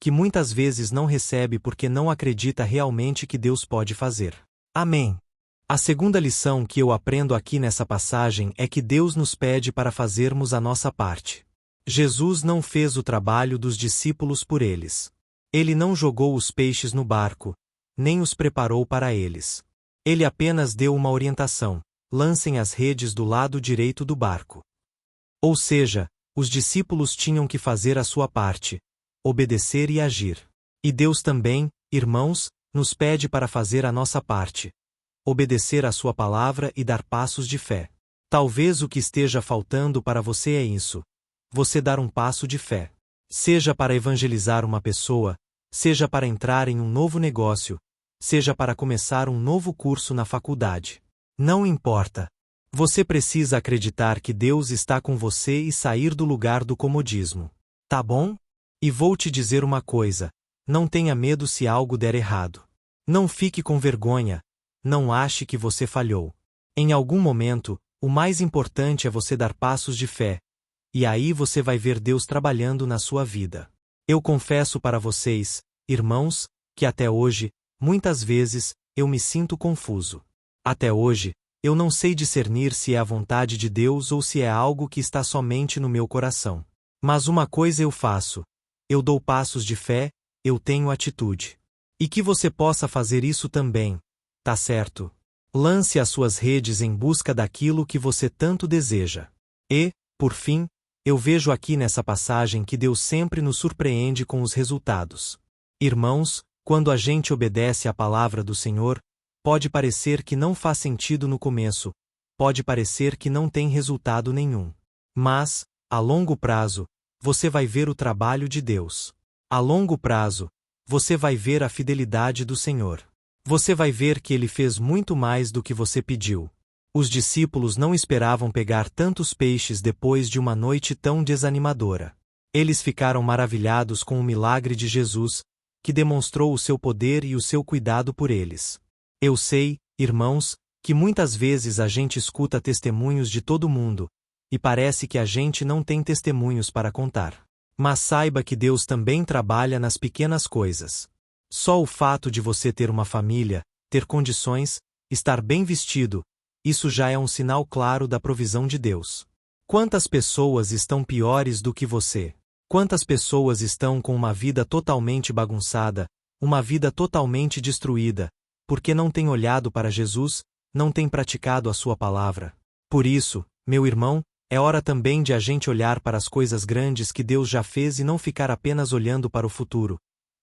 que muitas vezes não recebe porque não acredita realmente que Deus pode fazer. Amém. A segunda lição que eu aprendo aqui nessa passagem é que Deus nos pede para fazermos a nossa parte. Jesus não fez o trabalho dos discípulos por eles. Ele não jogou os peixes no barco, nem os preparou para eles. Ele apenas deu uma orientação: lancem as redes do lado direito do barco. Ou seja, os discípulos tinham que fazer a sua parte, obedecer e agir. E Deus também, irmãos, nos pede para fazer a nossa parte, obedecer à sua palavra e dar passos de fé. Talvez o que esteja faltando para você é isso: você dar um passo de fé. Seja para evangelizar uma pessoa, seja para entrar em um novo negócio, seja para começar um novo curso na faculdade. Não importa. Você precisa acreditar que Deus está com você e sair do lugar do comodismo. Tá bom? E vou te dizer uma coisa: não tenha medo se algo der errado. Não fique com vergonha. Não ache que você falhou. Em algum momento, o mais importante é você dar passos de fé. E aí você vai ver Deus trabalhando na sua vida. Eu confesso para vocês, irmãos, que até hoje, muitas vezes, eu me sinto confuso. Até hoje, eu não sei discernir se é a vontade de Deus ou se é algo que está somente no meu coração. Mas uma coisa eu faço: eu dou passos de fé, eu tenho atitude. E que você possa fazer isso também. Tá certo? Lance as suas redes em busca daquilo que você tanto deseja. E, por fim, eu vejo aqui nessa passagem que Deus sempre nos surpreende com os resultados. Irmãos, quando a gente obedece à palavra do Senhor, pode parecer que não faz sentido no começo, pode parecer que não tem resultado nenhum. Mas, a longo prazo, você vai ver o trabalho de Deus. A longo prazo, você vai ver a fidelidade do Senhor. Você vai ver que Ele fez muito mais do que você pediu. Os discípulos não esperavam pegar tantos peixes depois de uma noite tão desanimadora. Eles ficaram maravilhados com o milagre de Jesus, que demonstrou o seu poder e o seu cuidado por eles. Eu sei, irmãos, Que muitas vezes a gente escuta testemunhos de todo mundo, e parece que a gente não tem testemunhos para contar. Mas saiba que Deus também trabalha nas pequenas coisas. Só o fato de você ter uma família, ter condições, estar bem vestido, isso já é um sinal claro da provisão de Deus. Quantas pessoas estão piores do que você? Quantas pessoas estão com uma vida totalmente bagunçada, uma vida totalmente destruída, porque não têm olhado para Jesus, não têm praticado a sua palavra? Por isso, meu irmão, é hora também de a gente olhar para as coisas grandes que Deus já fez e não ficar apenas olhando para o futuro,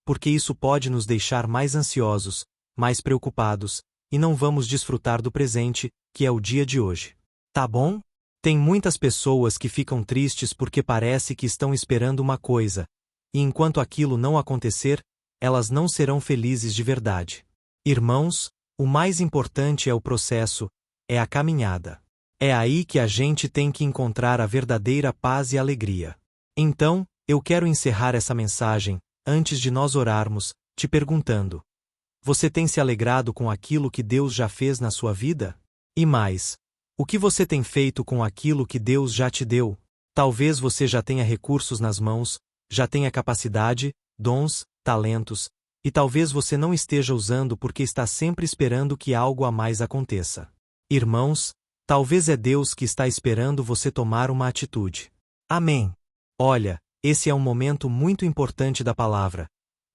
porque isso pode nos deixar mais ansiosos, mais preocupados, e não vamos desfrutar do presente, que é o dia de hoje. Tá bom? Tem muitas pessoas que ficam tristes porque parece que estão esperando uma coisa, e enquanto aquilo não acontecer, elas não serão felizes de verdade. Irmãos, o mais importante é o processo, é a caminhada. É aí que a gente tem que encontrar a verdadeira paz e alegria. Então, eu quero encerrar essa mensagem, antes de nós orarmos, te perguntando: você tem se alegrado com aquilo que Deus já fez na sua vida? E mais, o que você tem feito com aquilo que Deus já te deu? Talvez você já tenha recursos nas mãos, já tenha capacidade, dons, talentos, e talvez você não esteja usando porque está sempre esperando que algo a mais aconteça. Irmãos, talvez é Deus que está esperando você tomar uma atitude. Amém. Olha, esse é um momento muito importante da palavra,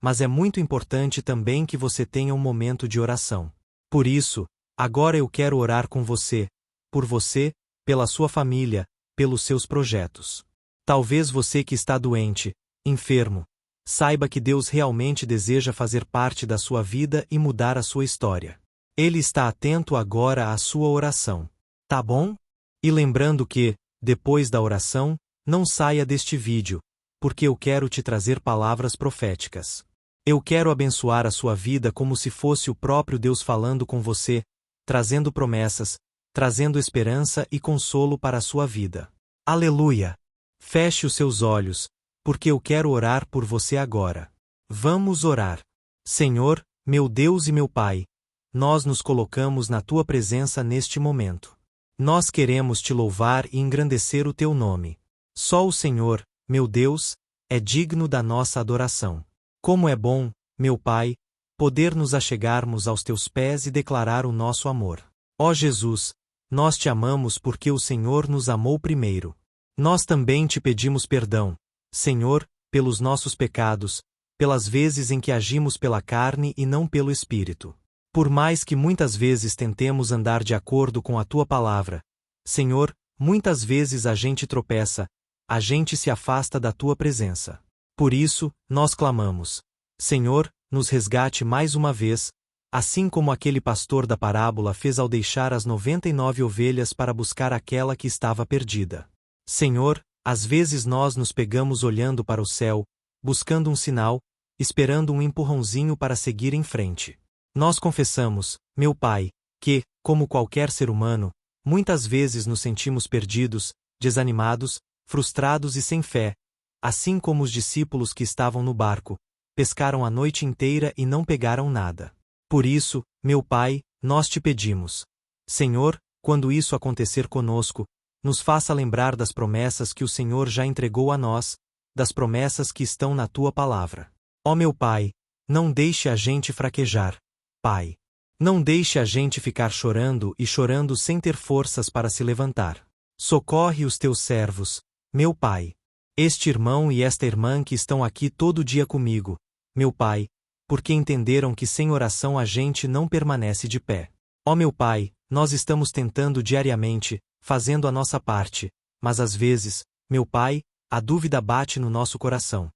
mas é muito importante também que você tenha um momento de oração. Por isso, agora eu quero orar com você, por você, pela sua família, pelos seus projetos. Talvez você que está doente, enfermo, saiba que Deus realmente deseja fazer parte da sua vida e mudar a sua história. Ele está atento agora à sua oração. Tá bom? E lembrando que, depois da oração, não saia deste vídeo, porque eu quero te trazer palavras proféticas. Eu quero abençoar a sua vida como se fosse o próprio Deus falando com você, trazendo promessas, trazendo esperança e consolo para a sua vida. Aleluia! Feche os seus olhos, porque eu quero orar por você agora. Vamos orar. Senhor, meu Deus e meu Pai, nós nos colocamos na tua presença neste momento. Nós queremos te louvar e engrandecer o teu nome. Só o Senhor, meu Deus, é digno da nossa adoração. Como é bom, meu Pai, poder nos achegarmos aos teus pés e declarar o nosso amor. Ó Jesus, nós te amamos porque o Senhor nos amou primeiro. Nós também te pedimos perdão, Senhor, pelos nossos pecados, pelas vezes em que agimos pela carne e não pelo Espírito. Por mais que muitas vezes tentemos andar de acordo com a tua palavra, Senhor, muitas vezes a gente tropeça, a gente se afasta da tua presença. Por isso, nós clamamos: Senhor, nos resgate mais uma vez, assim como aquele pastor da parábola fez ao deixar as 99 ovelhas para buscar aquela que estava perdida. Senhor, às vezes nós nos pegamos olhando para o céu, buscando um sinal, esperando um empurrãozinho para seguir em frente. Nós confessamos, meu Pai, que, como qualquer ser humano, muitas vezes nos sentimos perdidos, desanimados, frustrados e sem fé, assim como os discípulos que estavam no barco, pescaram a noite inteira e não pegaram nada. Por isso, meu Pai, nós te pedimos: Senhor, quando isso acontecer conosco, nos faça lembrar das promessas que o Senhor já entregou a nós, das promessas que estão na tua palavra. Ó meu Pai, não deixe a gente fraquejar, Pai. Não deixe a gente ficar chorando e chorando sem ter forças para se levantar. Socorre os teus servos, meu Pai. Este irmão e esta irmã que estão aqui todo dia comigo, meu Pai, porque entenderam que sem oração a gente não permanece de pé. Ó meu Pai, nós estamos tentando diariamente, fazendo a nossa parte, mas às vezes, meu Pai, a dúvida bate no nosso coração.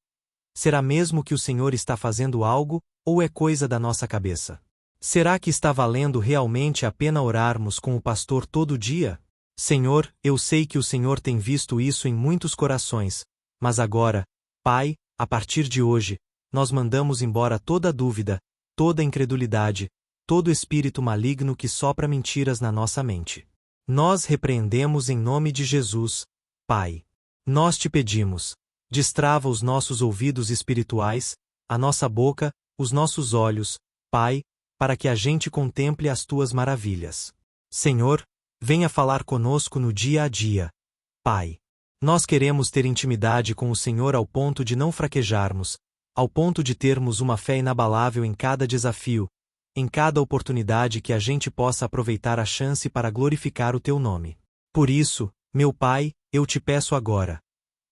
Será mesmo que o Senhor está fazendo algo, ou é coisa da nossa cabeça? Será que está valendo realmente a pena orarmos com o pastor todo dia? Senhor, eu sei que o Senhor tem visto isso em muitos corações, mas agora, Pai, a partir de hoje, nós mandamos embora toda dúvida, toda incredulidade, todo espírito maligno que sopra mentiras na nossa mente. Nós repreendemos em nome de Jesus, Pai. Nós te pedimos: destrava os nossos ouvidos espirituais, a nossa boca, os nossos olhos, Pai, para que a gente contemple as tuas maravilhas. Senhor, venha falar conosco no dia a dia. Pai. Nós queremos ter intimidade com o Senhor ao ponto de não fraquejarmos, ao ponto de termos uma fé inabalável em cada desafio, em cada oportunidade que a gente possa aproveitar a chance para glorificar o Teu nome. Por isso, meu Pai, eu te peço agora.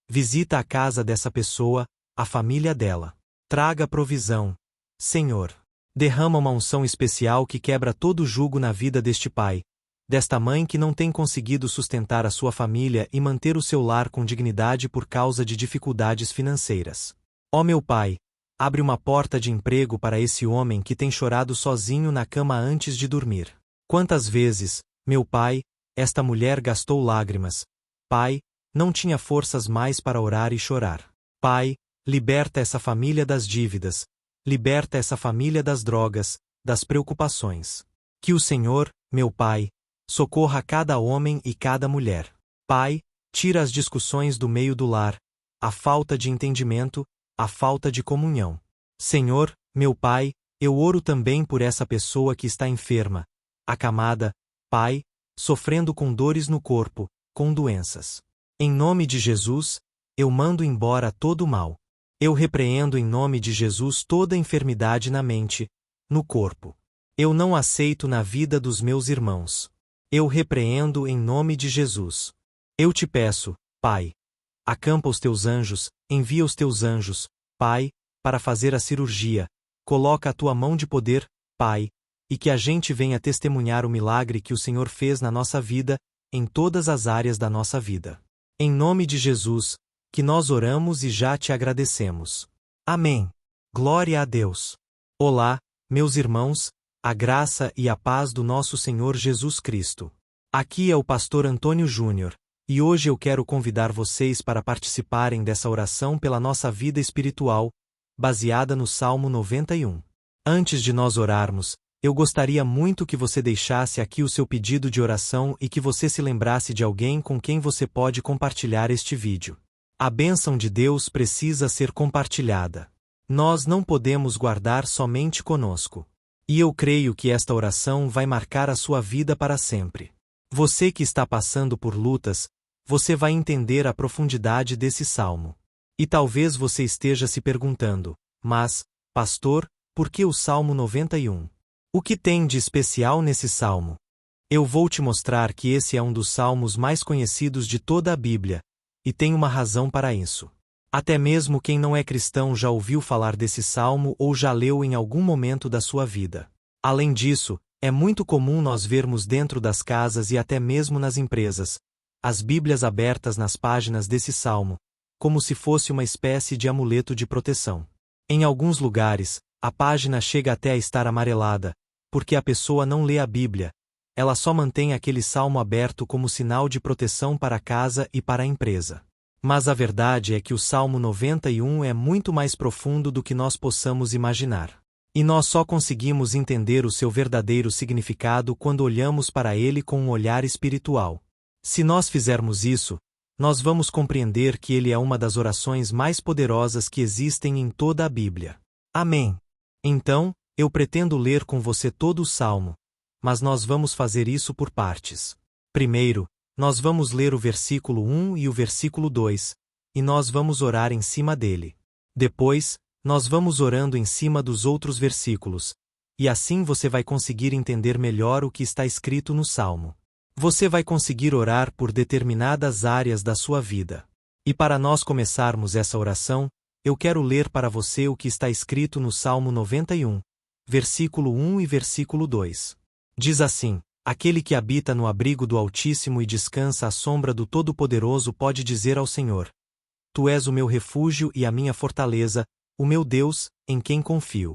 Visita a casa dessa pessoa, a família dela. Traga provisão. Senhor. Derrama uma unção especial que quebra todo jugo na vida deste pai, desta mãe que não tem conseguido sustentar a sua família e manter o seu lar com dignidade por causa de dificuldades financeiras. Ó meu Pai, abre uma porta de emprego para esse homem que tem chorado sozinho na cama antes de dormir. Quantas vezes, meu Pai, esta mulher gastou lágrimas. Pai, não tinha forças mais para orar e chorar. Pai, liberta essa família das dívidas, liberta essa família das drogas, das preocupações. Que o Senhor, meu Pai, socorra cada homem e cada mulher. Pai, tira as discussões do meio do lar, a falta de entendimento, a falta de comunhão. Senhor, meu Pai, eu oro também por essa pessoa que está enferma, acamada, Pai, sofrendo com dores no corpo, com doenças. Em nome de Jesus, eu mando embora todo o mal. Eu repreendo em nome de Jesus toda enfermidade na mente, no corpo. Eu não aceito na vida dos meus irmãos. Eu repreendo em nome de Jesus. Eu te peço, Pai. Acampa os teus anjos, envia os teus anjos, Pai, para fazer a cirurgia. Coloca a tua mão de poder, Pai, e que a gente venha testemunhar o milagre que o Senhor fez na nossa vida, em todas as áreas da nossa vida. Em nome de Jesus, que nós oramos e já te agradecemos. Amém. Glória a Deus. Olá, meus irmãos, a graça e a paz do nosso Senhor Jesus Cristo. Aqui é o pastor Antônio Júnior, e hoje eu quero convidar vocês para participarem dessa oração pela nossa vida espiritual, baseada no Salmo 91. Antes de nós orarmos, eu gostaria muito que você deixasse aqui o seu pedido de oração e que você se lembrasse de alguém com quem você pode compartilhar este vídeo. A bênção de Deus precisa ser compartilhada. Nós não podemos guardar somente conosco. E eu creio que esta oração vai marcar a sua vida para sempre. Você que está passando por lutas, você vai entender a profundidade desse salmo. E talvez você esteja se perguntando, mas, pastor, por que o Salmo 91? O que tem de especial nesse salmo? Eu vou te mostrar que esse é um dos salmos mais conhecidos de toda a Bíblia, e tem uma razão para isso. Até mesmo quem não é cristão já ouviu falar desse salmo ou já leu em algum momento da sua vida. Além disso, é muito comum nós vermos dentro das casas e até mesmo nas empresas, as Bíblias abertas nas páginas desse salmo, como se fosse uma espécie de amuleto de proteção. Em alguns lugares, a página chega até a estar amarelada, porque a pessoa não lê a Bíblia, ela só mantém aquele salmo aberto como sinal de proteção para a casa e para a empresa. Mas a verdade é que o Salmo 91 é muito mais profundo do que nós possamos imaginar. E nós só conseguimos entender o seu verdadeiro significado quando olhamos para ele com um olhar espiritual. Se nós fizermos isso, nós vamos compreender que ele é uma das orações mais poderosas que existem em toda a Bíblia. Amém. Então, eu pretendo ler com você todo o Salmo, mas nós vamos fazer isso por partes. Primeiro, nós vamos ler o versículo 1 e o versículo 2, e nós vamos orar em cima dele. Depois, nós vamos orando em cima dos outros versículos, e assim você vai conseguir entender melhor o que está escrito no Salmo. Você vai conseguir orar por determinadas áreas da sua vida. E para nós começarmos essa oração, eu quero ler para você o que está escrito no Salmo 91, versículo 1 e versículo 2. Diz assim: Aquele que habita no abrigo do Altíssimo e descansa à sombra do Todo-Poderoso pode dizer ao Senhor: Tu és o meu refúgio e a minha fortaleza, o meu Deus, em quem confio.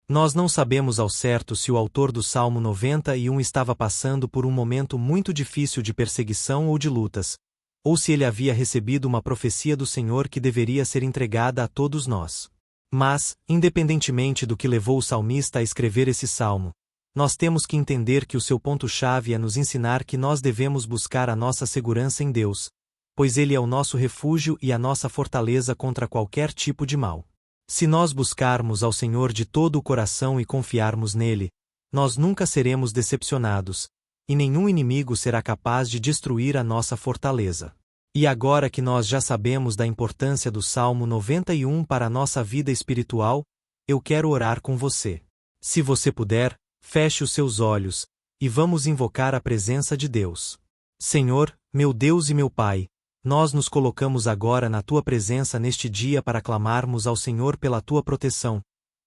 Nós não sabemos ao certo se o autor do Salmo 91 estava passando por um momento muito difícil de perseguição ou de lutas, ou se ele havia recebido uma profecia do Senhor que deveria ser entregada a todos nós. Mas, independentemente do que levou o salmista a escrever esse salmo, nós temos que entender que o seu ponto-chave é nos ensinar que nós devemos buscar a nossa segurança em Deus, pois Ele é o nosso refúgio e a nossa fortaleza contra qualquer tipo de mal. Se nós buscarmos ao Senhor de todo o coração e confiarmos nele, nós nunca seremos decepcionados, e nenhum inimigo será capaz de destruir a nossa fortaleza. E agora que nós já sabemos da importância do Salmo 91 para a nossa vida espiritual, eu quero orar com você. Se você puder, feche os seus olhos, e vamos invocar a presença de Deus. Senhor, meu Deus e meu Pai, nós nos colocamos agora na Tua presença neste dia para clamarmos ao Senhor pela Tua proteção,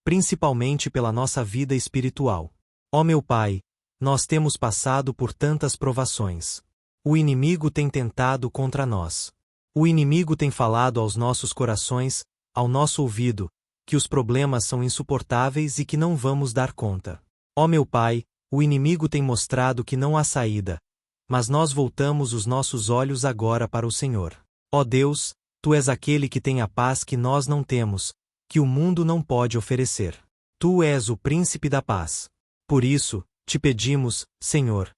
principalmente pela nossa vida espiritual. Ó meu Pai, nós temos passado por tantas provações. O inimigo tem tentado contra nós. O inimigo tem falado aos nossos corações, ao nosso ouvido, que os problemas são insuportáveis e que não vamos dar conta. Ó meu Pai, o inimigo tem mostrado que não há saída, mas nós voltamos os nossos olhos agora para o Senhor. Ó Deus, Tu és aquele que tem a paz que nós não temos, que o mundo não pode oferecer. Tu és o príncipe da paz. Por isso, te pedimos, Senhor,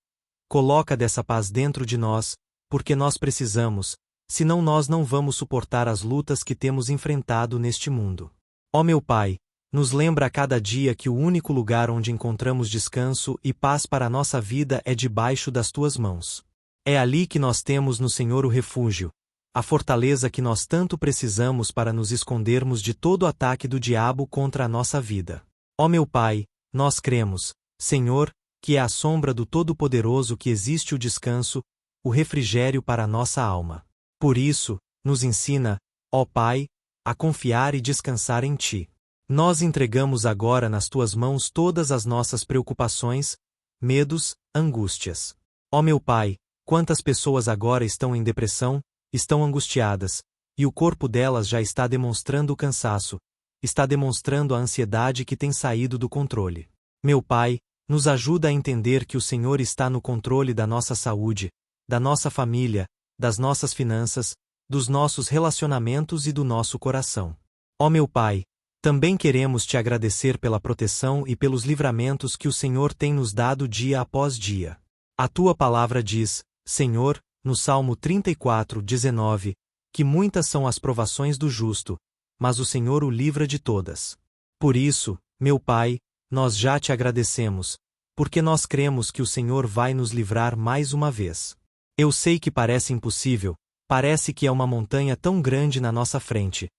coloca dessa paz dentro de nós, porque nós precisamos, senão nós não vamos suportar as lutas que temos enfrentado neste mundo. Ó meu Pai, nos lembra a cada dia que o único lugar onde encontramos descanso e paz para a nossa vida é debaixo das Tuas mãos. É ali que nós temos no Senhor o refúgio, a fortaleza que nós tanto precisamos para nos escondermos de todo o ataque do diabo contra a nossa vida. Ó meu Pai, nós cremos, Senhor, que é à sombra do Todo-Poderoso que existe o descanso, o refrigério para a nossa alma. Por isso, nos ensina, ó Pai, a confiar e descansar em Ti. Nós entregamos agora nas Tuas mãos todas as nossas preocupações, medos, angústias. Ó meu Pai, quantas pessoas agora estão em depressão, estão angustiadas, e o corpo delas já está demonstrando o cansaço, está demonstrando a ansiedade que tem saído do controle. Meu Pai, nos ajuda a entender que o Senhor está no controle da nossa saúde, da nossa família, das nossas finanças, dos nossos relacionamentos e do nosso coração. Ó meu Pai, também queremos Te agradecer pela proteção e pelos livramentos que o Senhor tem nos dado dia após dia. A Tua palavra diz, Senhor, no Salmo 34:19, que muitas são as provações do justo, mas o Senhor o livra de todas. Por isso, meu Pai, nós já Te agradecemos, porque nós cremos que o Senhor vai nos livrar mais uma vez. Eu sei que parece impossível, parece que é uma montanha tão grande na nossa frente,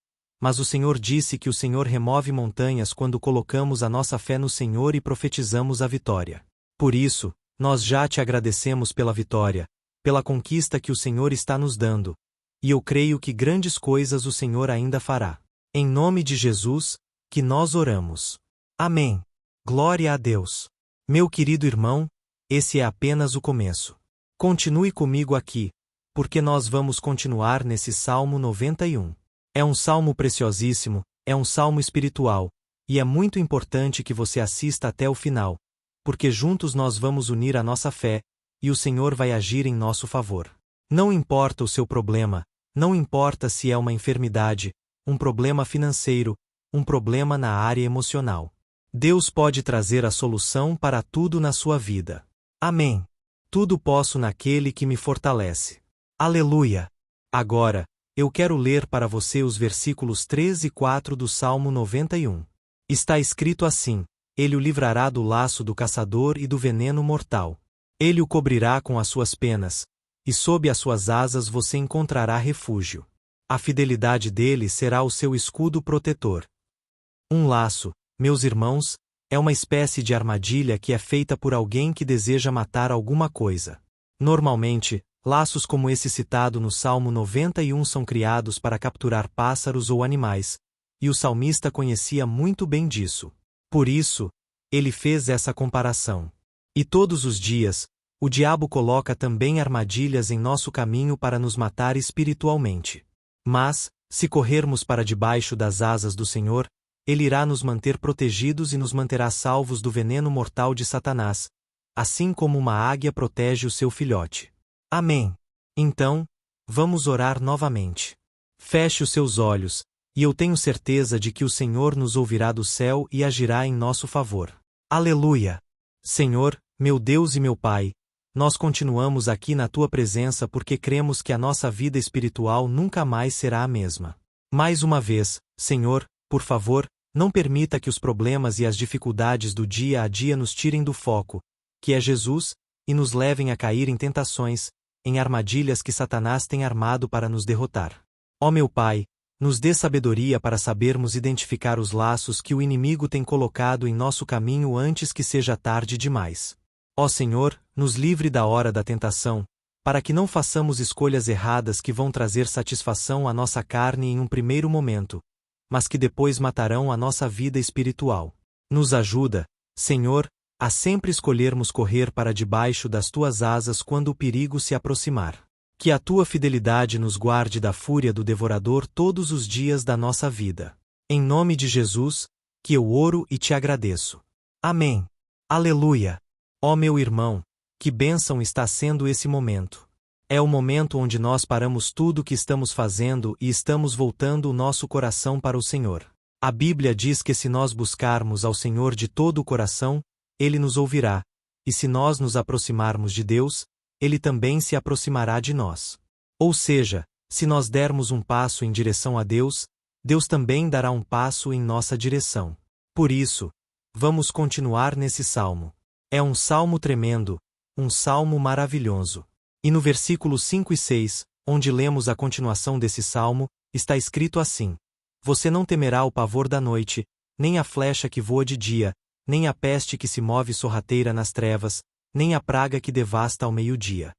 mas o Senhor disse que o Senhor remove montanhas quando colocamos a nossa fé no Senhor e profetizamos a vitória. Por isso, nós já Te agradecemos pela vitória, pela conquista que o Senhor está nos dando, e eu creio que grandes coisas o Senhor ainda fará. Em nome de Jesus, que nós oramos. Amém. Glória a Deus. Meu querido irmão, esse é apenas o começo. Continue comigo aqui, porque nós vamos continuar nesse Salmo 91. É um salmo preciosíssimo, é um salmo espiritual, e é muito importante que você assista até o final, porque juntos nós vamos unir a nossa fé, e o Senhor vai agir em nosso favor. Não importa o seu problema, não importa se é uma enfermidade, um problema financeiro, um problema na área emocional. Deus pode trazer a solução para tudo na sua vida. Amém. Tudo posso naquele que me fortalece. Aleluia! Agora, eu quero ler para você os versículos 3 e 4 do Salmo 91. Está escrito assim: Ele o livrará do laço do caçador e do veneno mortal. Ele o cobrirá com as suas penas, e sob as suas asas você encontrará refúgio. A fidelidade dele será o seu escudo protetor. Um laço, meus irmãos, é uma espécie de armadilha que é feita por alguém que deseja matar alguma coisa. Normalmente, laços como esse citado no Salmo 91 são criados para capturar pássaros ou animais, e o salmista conhecia muito bem disso. Por isso, ele fez essa comparação. E todos os dias, o diabo coloca também armadilhas em nosso caminho para nos matar espiritualmente. Mas, se corrermos para debaixo das asas do Senhor, Ele irá nos manter protegidos e nos manterá salvos do veneno mortal de Satanás, assim como uma águia protege o seu filhote. Amém. Então, vamos orar novamente. Feche os seus olhos, e eu tenho certeza de que o Senhor nos ouvirá do céu e agirá em nosso favor. Aleluia! Senhor, meu Deus e meu Pai, nós continuamos aqui na Tua presença porque cremos que a nossa vida espiritual nunca mais será a mesma. Mais uma vez, Senhor, por favor, não permita que os problemas e as dificuldades do dia a dia nos tirem do foco, que é Jesus, e nos levem a cair em tentações, em armadilhas que Satanás tem armado para nos derrotar. Ó meu Pai, nos dê sabedoria para sabermos identificar os laços que o inimigo tem colocado em nosso caminho antes que seja tarde demais. Ó Senhor, nos livre da hora da tentação, para que não façamos escolhas erradas que vão trazer satisfação à nossa carne em um primeiro momento, mas que depois matarão a nossa vida espiritual. Nos ajuda, Senhor, a sempre escolhermos correr para debaixo das Tuas asas quando o perigo se aproximar. Que a Tua fidelidade nos guarde da fúria do devorador todos os dias da nossa vida. Em nome de Jesus, que eu oro e te agradeço. Amém. Aleluia. Ó meu irmão, que bênção está sendo esse momento. É o momento onde nós paramos tudo o que estamos fazendo e estamos voltando o nosso coração para o Senhor. A Bíblia diz que se nós buscarmos ao Senhor de todo o coração, Ele nos ouvirá, e se nós nos aproximarmos de Deus, Ele também se aproximará de nós. Ou seja, se nós dermos um passo em direção a Deus, Deus também dará um passo em nossa direção. Por isso, vamos continuar nesse salmo. É um salmo tremendo, um salmo maravilhoso. E no versículo 5 e 6, onde lemos a continuação desse salmo, está escrito assim: Você não temerá o pavor da noite, nem a flecha que voa de dia, nem a peste que se move sorrateira nas trevas, nem a praga que devasta ao meio-dia.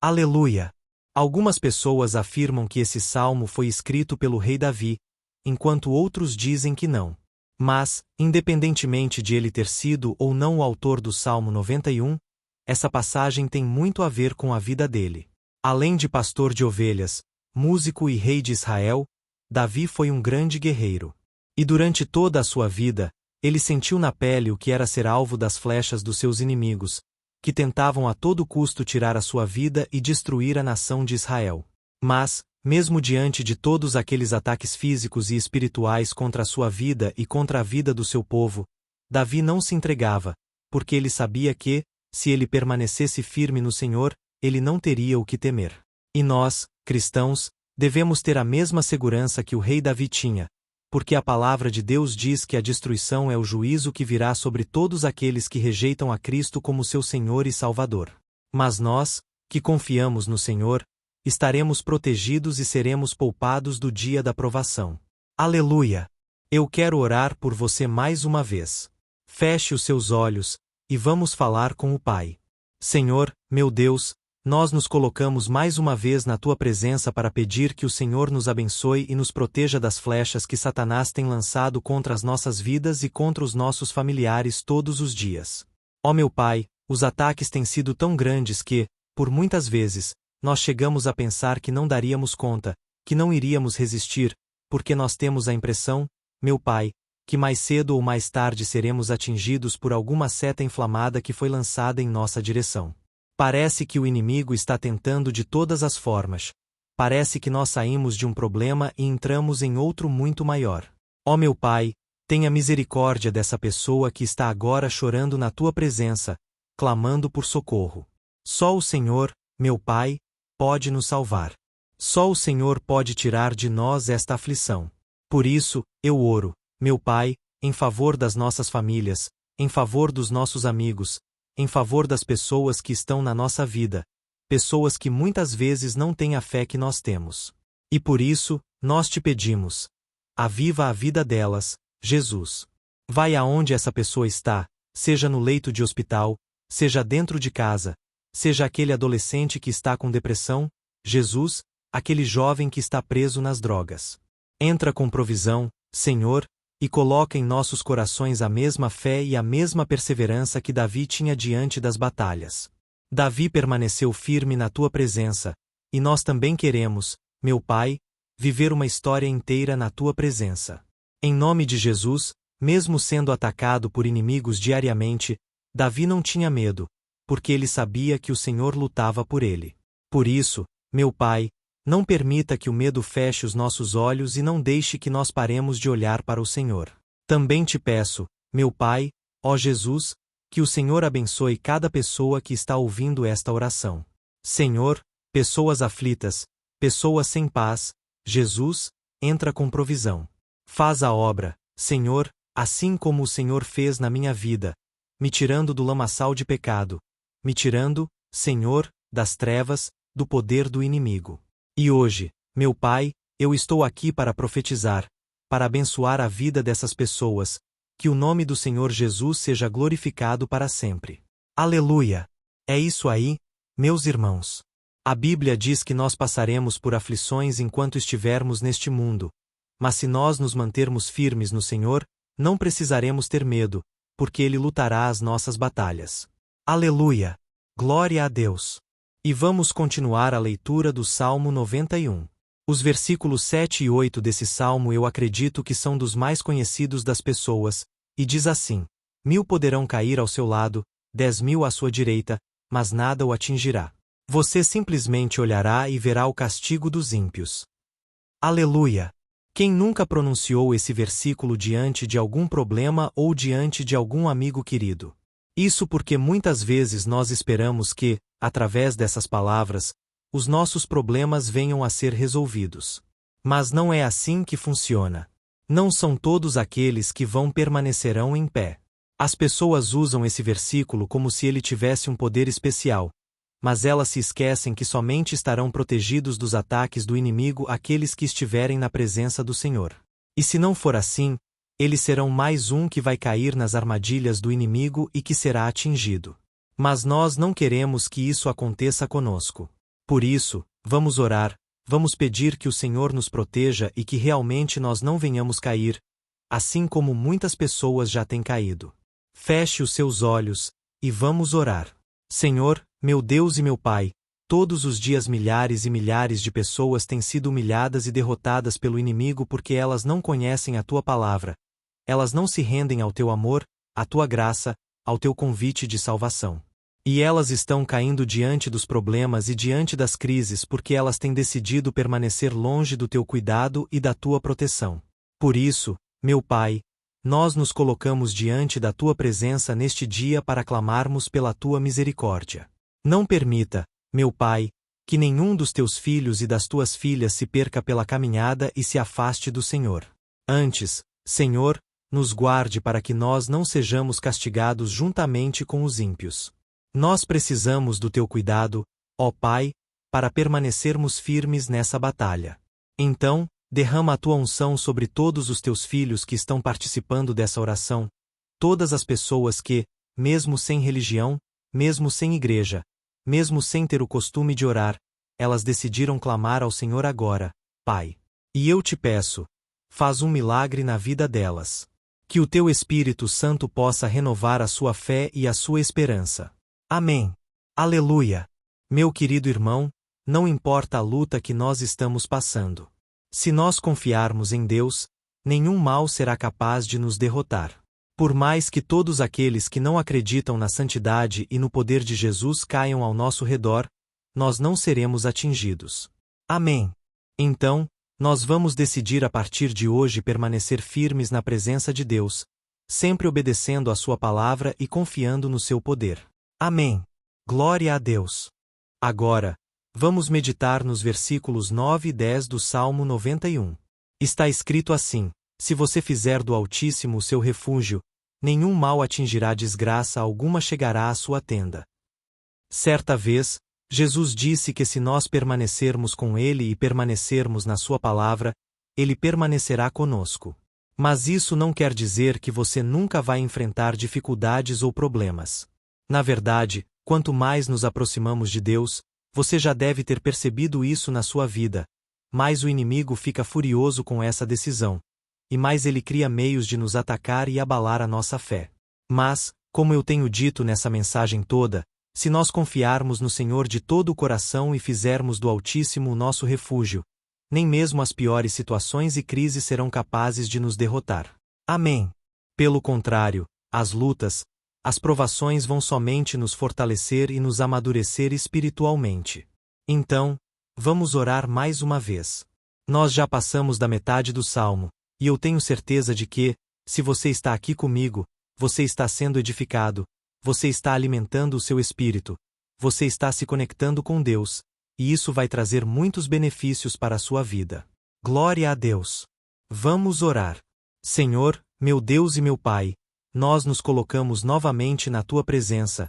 Aleluia! Algumas pessoas afirmam que esse salmo foi escrito pelo rei Davi, enquanto outros dizem que não. Mas, independentemente de ele ter sido ou não o autor do Salmo 91, essa passagem tem muito a ver com a vida dele. Além de pastor de ovelhas, músico e rei de Israel, Davi foi um grande guerreiro. E durante toda a sua vida, ele sentiu na pele o que era ser alvo das flechas dos seus inimigos, que tentavam a todo custo tirar a sua vida e destruir a nação de Israel. Mas, mesmo diante de todos aqueles ataques físicos e espirituais contra a sua vida e contra a vida do seu povo, Davi não se entregava, porque ele sabia que, se ele permanecesse firme no Senhor, ele não teria o que temer. E nós, cristãos, devemos ter a mesma segurança que o rei Davi tinha, porque a palavra de Deus diz que a destruição é o juízo que virá sobre todos aqueles que rejeitam a Cristo como seu Senhor e Salvador. Mas nós, que confiamos no Senhor, estaremos protegidos e seremos poupados do dia da provação. Aleluia! Eu quero orar por você mais uma vez. Feche os seus olhos, e vamos falar com o Pai. Senhor, meu Deus, nós nos colocamos mais uma vez na Tua presença para pedir que o Senhor nos abençoe e nos proteja das flechas que Satanás tem lançado contra as nossas vidas e contra os nossos familiares todos os dias. Ó meu Pai, os ataques têm sido tão grandes que, por muitas vezes, nós chegamos a pensar que não daríamos conta, que não iríamos resistir, porque nós temos a impressão, meu Pai, que mais cedo ou mais tarde seremos atingidos por alguma seta inflamada que foi lançada em nossa direção. Parece que o inimigo está tentando de todas as formas. Parece que nós saímos de um problema e entramos em outro muito maior. Ó meu Pai, tenha misericórdia dessa pessoa que está agora chorando na Tua presença, clamando por socorro. Só o Senhor, meu Pai, pode nos salvar. Só o Senhor pode tirar de nós esta aflição. Por isso, eu oro, meu Pai, em favor das nossas famílias, em favor dos nossos amigos, em favor das pessoas que estão na nossa vida, pessoas que muitas vezes não têm a fé que nós temos. E por isso, nós te pedimos: aviva a vida delas, Jesus. Vai aonde essa pessoa está, seja no leito de hospital, seja dentro de casa, seja aquele adolescente que está com depressão, Jesus, aquele jovem que está preso nas drogas. Entra com provisão, Senhor, e coloca em nossos corações a mesma fé e a mesma perseverança que Davi tinha diante das batalhas. Davi permaneceu firme na Tua presença, e nós também queremos, meu Pai, viver uma história inteira na Tua presença. Em nome de Jesus, mesmo sendo atacado por inimigos diariamente, Davi não tinha medo, porque ele sabia que o Senhor lutava por ele. Por isso, meu Pai, não permita que o medo feche os nossos olhos e não deixe que nós paremos de olhar para o Senhor. Também te peço, meu Pai, ó Jesus, que o Senhor abençoe cada pessoa que está ouvindo esta oração. Senhor, pessoas aflitas, pessoas sem paz, Jesus, entra com provisão. Faz a obra, Senhor, assim como o Senhor fez na minha vida, me tirando do lamaçal de pecado, me tirando, Senhor, das trevas, do poder do inimigo. E hoje, meu Pai, eu estou aqui para profetizar, para abençoar a vida dessas pessoas, que o nome do Senhor Jesus seja glorificado para sempre. Aleluia! É isso aí, meus irmãos. A Bíblia diz que nós passaremos por aflições enquanto estivermos neste mundo, mas se nós nos mantermos firmes no Senhor, não precisaremos ter medo, porque Ele lutará as nossas batalhas. Aleluia! Glória a Deus! E vamos continuar a leitura do Salmo 91. Os versículos 7 e 8 desse salmo eu acredito que são dos mais conhecidos das pessoas, e diz assim: 1000 poderão cair ao seu lado, 10.000 à sua direita, mas nada o atingirá. Você simplesmente olhará e verá o castigo dos ímpios. Aleluia! Quem nunca pronunciou esse versículo diante de algum problema ou diante de algum amigo querido? Isso porque muitas vezes nós esperamos que, através dessas palavras, os nossos problemas venham a ser resolvidos. Mas não é assim que funciona. Não são todos aqueles que permanecerão em pé. As pessoas usam esse versículo como se ele tivesse um poder especial, mas elas se esquecem que somente estarão protegidos dos ataques do inimigo aqueles que estiverem na presença do Senhor. E se não for assim, eles serão mais um que vai cair nas armadilhas do inimigo e que será atingido. Mas nós não queremos que isso aconteça conosco. Por isso, vamos orar, vamos pedir que o Senhor nos proteja e que realmente nós não venhamos cair, assim como muitas pessoas já têm caído. Feche os seus olhos, e vamos orar. Senhor, meu Deus e meu Pai, todos os dias milhares e milhares de pessoas têm sido humilhadas e derrotadas pelo inimigo porque elas não conhecem a Tua palavra. Elas não se rendem ao Teu amor, à Tua graça, ao Teu convite de salvação. E elas estão caindo diante dos problemas e diante das crises porque elas têm decidido permanecer longe do Teu cuidado e da Tua proteção. Por isso, meu Pai, nós nos colocamos diante da Tua presença neste dia para clamarmos pela Tua misericórdia. Não permita, meu Pai, que nenhum dos Teus filhos e das Tuas filhas se perca pela caminhada e se afaste do Senhor. Antes, Senhor, nos guarde para que nós não sejamos castigados juntamente com os ímpios. Nós precisamos do Teu cuidado, ó Pai, para permanecermos firmes nessa batalha. Então, derrama a Tua unção sobre todos os Teus filhos que estão participando dessa oração, todas as pessoas que, mesmo sem religião, mesmo sem igreja, mesmo sem ter o costume de orar, elas decidiram clamar ao Senhor agora, Pai. E eu te peço, faz um milagre na vida delas. Que o Teu Espírito Santo possa renovar a sua fé e a sua esperança. Amém. Aleluia. Meu querido irmão, não importa a luta que nós estamos passando. Se nós confiarmos em Deus, nenhum mal será capaz de nos derrotar. Por mais que todos aqueles que não acreditam na santidade e no poder de Jesus caiam ao nosso redor, nós não seremos atingidos. Amém. Então, nós vamos decidir a partir de hoje permanecer firmes na presença de Deus, sempre obedecendo a Sua palavra e confiando no seu poder. Amém. Glória a Deus. Agora, vamos meditar nos versículos 9 e 10 do Salmo 91. Está escrito assim: Se você fizer do Altíssimo o seu refúgio, nenhum mal atingirá, desgraça alguma chegará à sua tenda. Certa vez, Jesus disse que se nós permanecermos com Ele e permanecermos na Sua palavra, Ele permanecerá conosco. Mas isso não quer dizer que você nunca vai enfrentar dificuldades ou problemas. Na verdade, quanto mais nos aproximamos de Deus, você já deve ter percebido isso na sua vida, mais o inimigo fica furioso com essa decisão, e mais ele cria meios de nos atacar e abalar a nossa fé. Mas, como eu tenho dito nessa mensagem toda, se nós confiarmos no Senhor de todo o coração e fizermos do Altíssimo o nosso refúgio, nem mesmo as piores situações e crises serão capazes de nos derrotar. Amém. Pelo contrário, as lutas, as provações vão somente nos fortalecer e nos amadurecer espiritualmente. Então, vamos orar mais uma vez. Nós já passamos da metade do salmo, e eu tenho certeza de que, se você está aqui comigo, você está sendo edificado, você está alimentando o seu espírito, você está se conectando com Deus, e isso vai trazer muitos benefícios para a sua vida. Glória a Deus. Vamos orar. Senhor, meu Deus e meu Pai, nós nos colocamos novamente na Tua presença,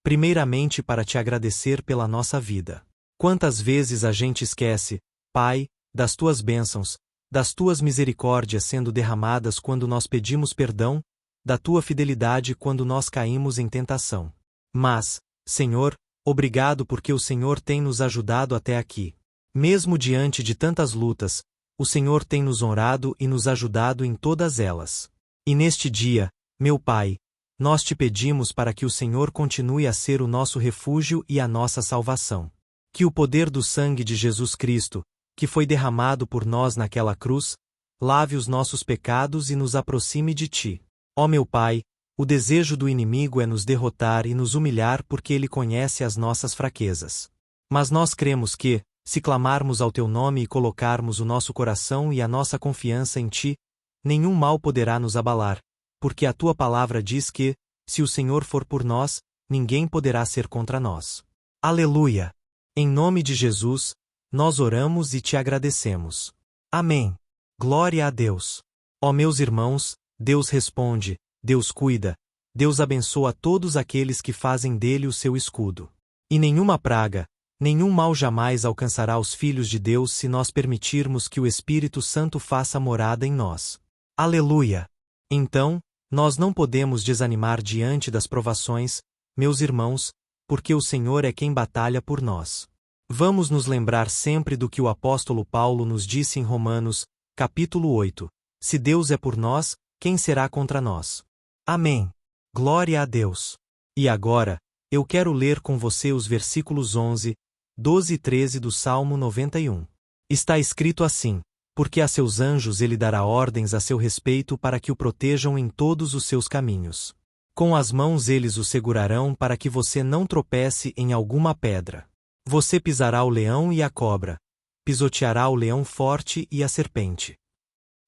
primeiramente para te agradecer pela nossa vida. Quantas vezes a gente esquece, Pai, das tuas bênçãos, das tuas misericórdias sendo derramadas quando nós pedimos perdão, da tua fidelidade quando nós caímos em tentação. Mas, Senhor, obrigado porque o Senhor tem nos ajudado até aqui. Mesmo diante de tantas lutas, o Senhor tem nos honrado e nos ajudado em todas elas. E neste dia, meu Pai, nós te pedimos para que o Senhor continue a ser o nosso refúgio e a nossa salvação. Que o poder do sangue de Jesus Cristo, que foi derramado por nós naquela cruz, lave os nossos pecados e nos aproxime de ti. Ó meu Pai, o desejo do inimigo é nos derrotar e nos humilhar porque ele conhece as nossas fraquezas. Mas nós cremos que, se clamarmos ao teu nome e colocarmos o nosso coração e a nossa confiança em ti, nenhum mal poderá nos abalar, porque a tua palavra diz que, se o Senhor for por nós, ninguém poderá ser contra nós. Aleluia! Em nome de Jesus, nós oramos e te agradecemos. Amém. Glória a Deus. Ó meus irmãos, Deus responde, Deus cuida, Deus abençoa todos aqueles que fazem dele o seu escudo. E nenhuma praga, nenhum mal jamais alcançará os filhos de Deus se nós permitirmos que o Espírito Santo faça morada em nós. Aleluia! Então, nós não podemos desanimar diante das provações, meus irmãos, porque o Senhor é quem batalha por nós. Vamos nos lembrar sempre do que o apóstolo Paulo nos disse em Romanos, capítulo 8. Se Deus é por nós, quem será contra nós? Amém. Glória a Deus. E agora, eu quero ler com você os versículos 11, 12 e 13 do Salmo 91. Está escrito assim: porque a seus anjos ele dará ordens a seu respeito para que o protejam em todos os seus caminhos. Com as mãos eles o segurarão para que você não tropece em alguma pedra. Você pisará o leão e a cobra, pisoteará o leão forte e a serpente.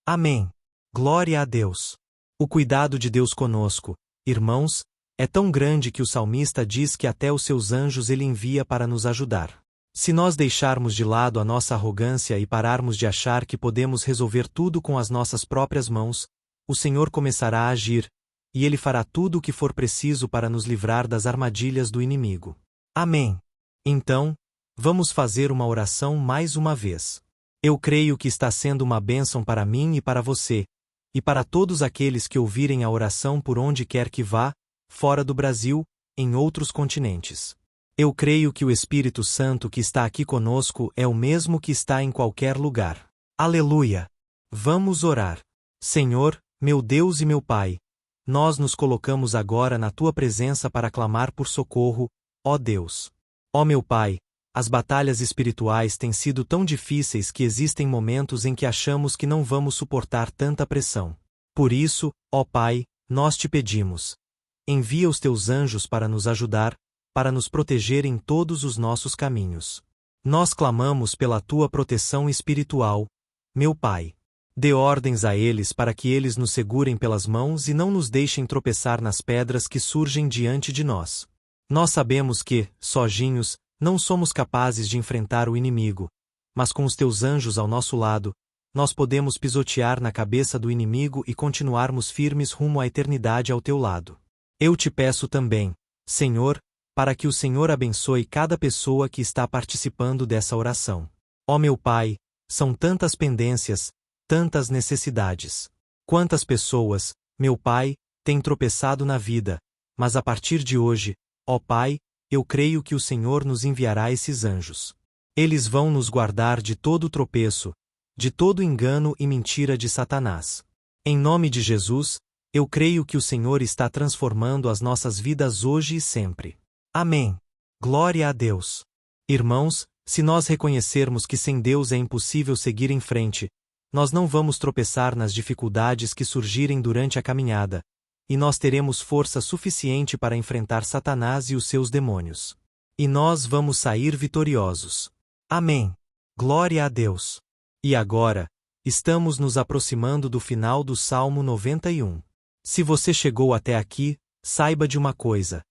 Amém. Glória a Deus. O cuidado de Deus conosco, irmãos, é tão grande que o salmista diz que até os seus anjos ele envia para nos ajudar. Se nós deixarmos de lado a nossa arrogância e pararmos de achar que podemos resolver tudo com as nossas próprias mãos, o Senhor começará a agir, e Ele fará tudo o que for preciso para nos livrar das armadilhas do inimigo. Amém. Então, vamos fazer uma oração mais uma vez. Eu creio que está sendo uma bênção para mim e para você, e para todos aqueles que ouvirem a oração por onde quer que vá, fora do Brasil, em outros continentes. Eu creio que o Espírito Santo que está aqui conosco é o mesmo que está em qualquer lugar. Aleluia! Vamos orar. Senhor, meu Deus e meu Pai, nós nos colocamos agora na Tua presença para clamar por socorro, ó Deus. Ó meu Pai, as batalhas espirituais têm sido tão difíceis que existem momentos em que achamos que não vamos suportar tanta pressão. Por isso, ó Pai, nós te pedimos. Envia os Teus anjos para nos ajudar, para nos proteger em todos os nossos caminhos. Nós clamamos pela Tua proteção espiritual, meu Pai. Dê ordens a eles para que eles nos segurem pelas mãos e não nos deixem tropeçar nas pedras que surgem diante de nós. Nós sabemos que, sozinhos, não somos capazes de enfrentar o inimigo, mas com os Teus anjos ao nosso lado, nós podemos pisotear na cabeça do inimigo e continuarmos firmes rumo à eternidade ao Teu lado. Eu te peço também, Senhor, para que o Senhor abençoe cada pessoa que está participando dessa oração. Ó meu Pai, são tantas pendências, tantas necessidades. Quantas pessoas, meu Pai, têm tropeçado na vida, mas a partir de hoje, ó Pai, eu creio que o Senhor nos enviará esses anjos. Eles vão nos guardar de todo tropeço, de todo engano e mentira de Satanás. Em nome de Jesus, eu creio que o Senhor está transformando as nossas vidas hoje e sempre. Amém. Glória a Deus. Irmãos, se nós reconhecermos que sem Deus é impossível seguir em frente, nós não vamos tropeçar nas dificuldades que surgirem durante a caminhada, e nós teremos força suficiente para enfrentar Satanás e os seus demônios. E nós vamos sair vitoriosos. Amém. Glória a Deus. E agora, estamos nos aproximando do final do Salmo 91. Se você chegou até aqui, saiba de uma coisa.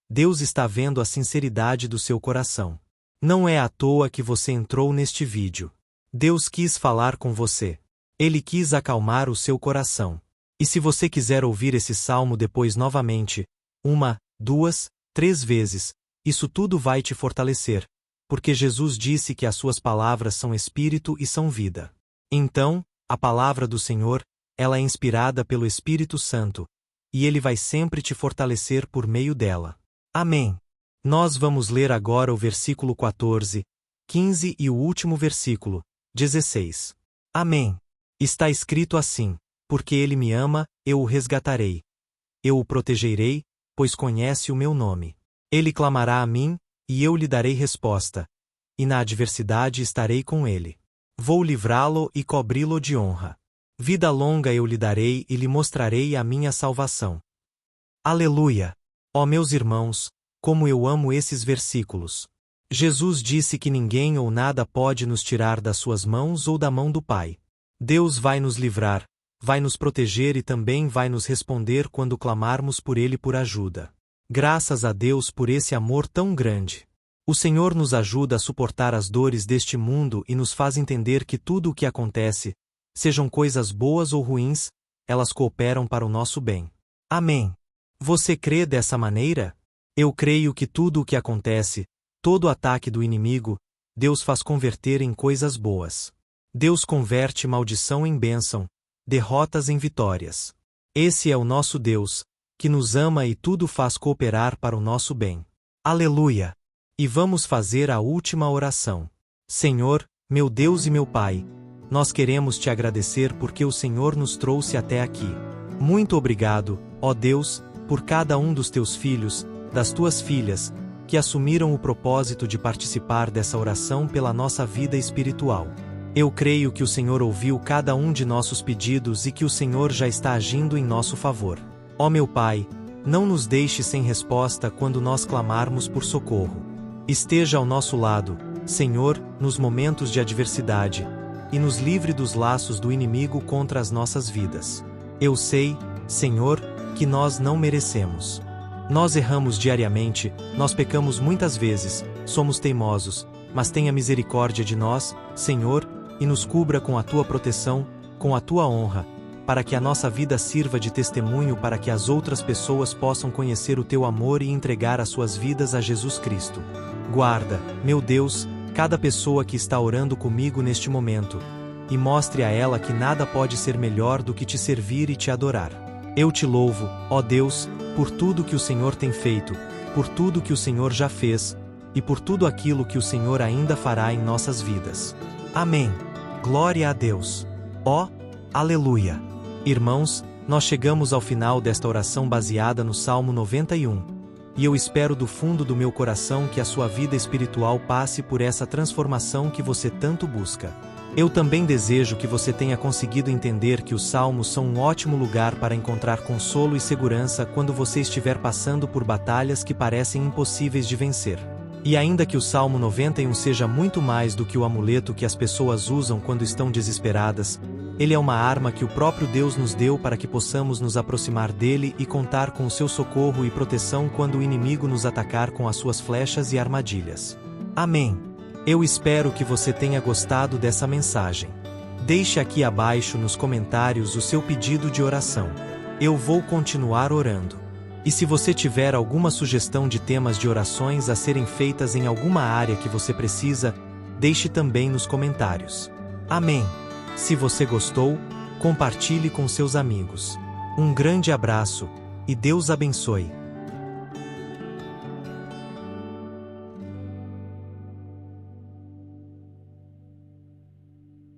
Deus está vendo a sinceridade do seu coração. Não é à toa que você entrou neste vídeo. Deus quis falar com você. Ele quis acalmar o seu coração. E se você quiser ouvir esse salmo depois novamente, 1, 2, 3 vezes, isso tudo vai te fortalecer, porque Jesus disse que as suas palavras são espírito e são vida. Então, a palavra do Senhor, ela é inspirada pelo Espírito Santo, e ele vai sempre te fortalecer por meio dela. Amém. Nós vamos ler agora o versículo 14, 15 e o último versículo, 16. Amém. Está escrito assim: porque ele me ama, eu o resgatarei. Eu o protegerei, pois conhece o meu nome. Ele clamará a mim, e eu lhe darei resposta. E na adversidade estarei com ele. Vou livrá-lo e cobri-lo de honra. Vida longa eu lhe darei e lhe mostrarei a minha salvação. Aleluia! Ó meus irmãos, como eu amo esses versículos. Jesus disse que ninguém ou nada pode nos tirar das suas mãos ou da mão do Pai. Deus vai nos livrar, vai nos proteger e também vai nos responder quando clamarmos por Ele por ajuda. Graças a Deus por esse amor tão grande. O Senhor nos ajuda a suportar as dores deste mundo e nos faz entender que tudo o que acontece, sejam coisas boas ou ruins, elas cooperam para o nosso bem. Amém. Você crê dessa maneira? Eu creio que tudo o que acontece, todo ataque do inimigo, Deus faz converter em coisas boas. Deus converte maldição em bênção, derrotas em vitórias. Esse é o nosso Deus, que nos ama e tudo faz cooperar para o nosso bem. Aleluia! E vamos fazer a última oração. Senhor, meu Deus e meu Pai, nós queremos te agradecer porque o Senhor nos trouxe até aqui. Muito obrigado, ó Deus, por cada um dos teus filhos, das tuas filhas, que assumiram o propósito de participar dessa oração pela nossa vida espiritual. Eu creio que o Senhor ouviu cada um de nossos pedidos e que o Senhor já está agindo em nosso favor. Ó meu Pai, não nos deixe sem resposta quando nós clamarmos por socorro. Esteja ao nosso lado, Senhor, nos momentos de adversidade, e nos livre dos laços do inimigo contra as nossas vidas. Eu sei, Senhor, que nós não merecemos. Nós erramos diariamente, nós pecamos muitas vezes, somos teimosos, mas tenha misericórdia de nós, Senhor, e nos cubra com a tua proteção, com a tua honra, para que a nossa vida sirva de testemunho para que as outras pessoas possam conhecer o teu amor e entregar as suas vidas a Jesus Cristo. Guarda, meu Deus, cada pessoa que está orando comigo neste momento, e mostre a ela que nada pode ser melhor do que te servir e te adorar. Eu te louvo, ó Deus, por tudo que o Senhor tem feito, por tudo que o Senhor já fez, e por tudo aquilo que o Senhor ainda fará em nossas vidas. Amém. Glória a Deus. Ó, aleluia. Irmãos, nós chegamos ao final desta oração baseada no Salmo 91. E eu espero do fundo do meu coração que a sua vida espiritual passe por essa transformação que você tanto busca. Eu também desejo que você tenha conseguido entender que os salmos são um ótimo lugar para encontrar consolo e segurança quando você estiver passando por batalhas que parecem impossíveis de vencer. E ainda que o Salmo 91 seja muito mais do que o amuleto que as pessoas usam quando estão desesperadas, ele é uma arma que o próprio Deus nos deu para que possamos nos aproximar dele e contar com o seu socorro e proteção quando o inimigo nos atacar com as suas flechas e armadilhas. Amém. Eu espero que você tenha gostado dessa mensagem. Deixe aqui abaixo nos comentários o seu pedido de oração. Eu vou continuar orando. E se você tiver alguma sugestão de temas de orações a serem feitas em alguma área que você precisa, deixe também nos comentários. Amém. Se você gostou, compartilhe com seus amigos. Um grande abraço, e Deus abençoe.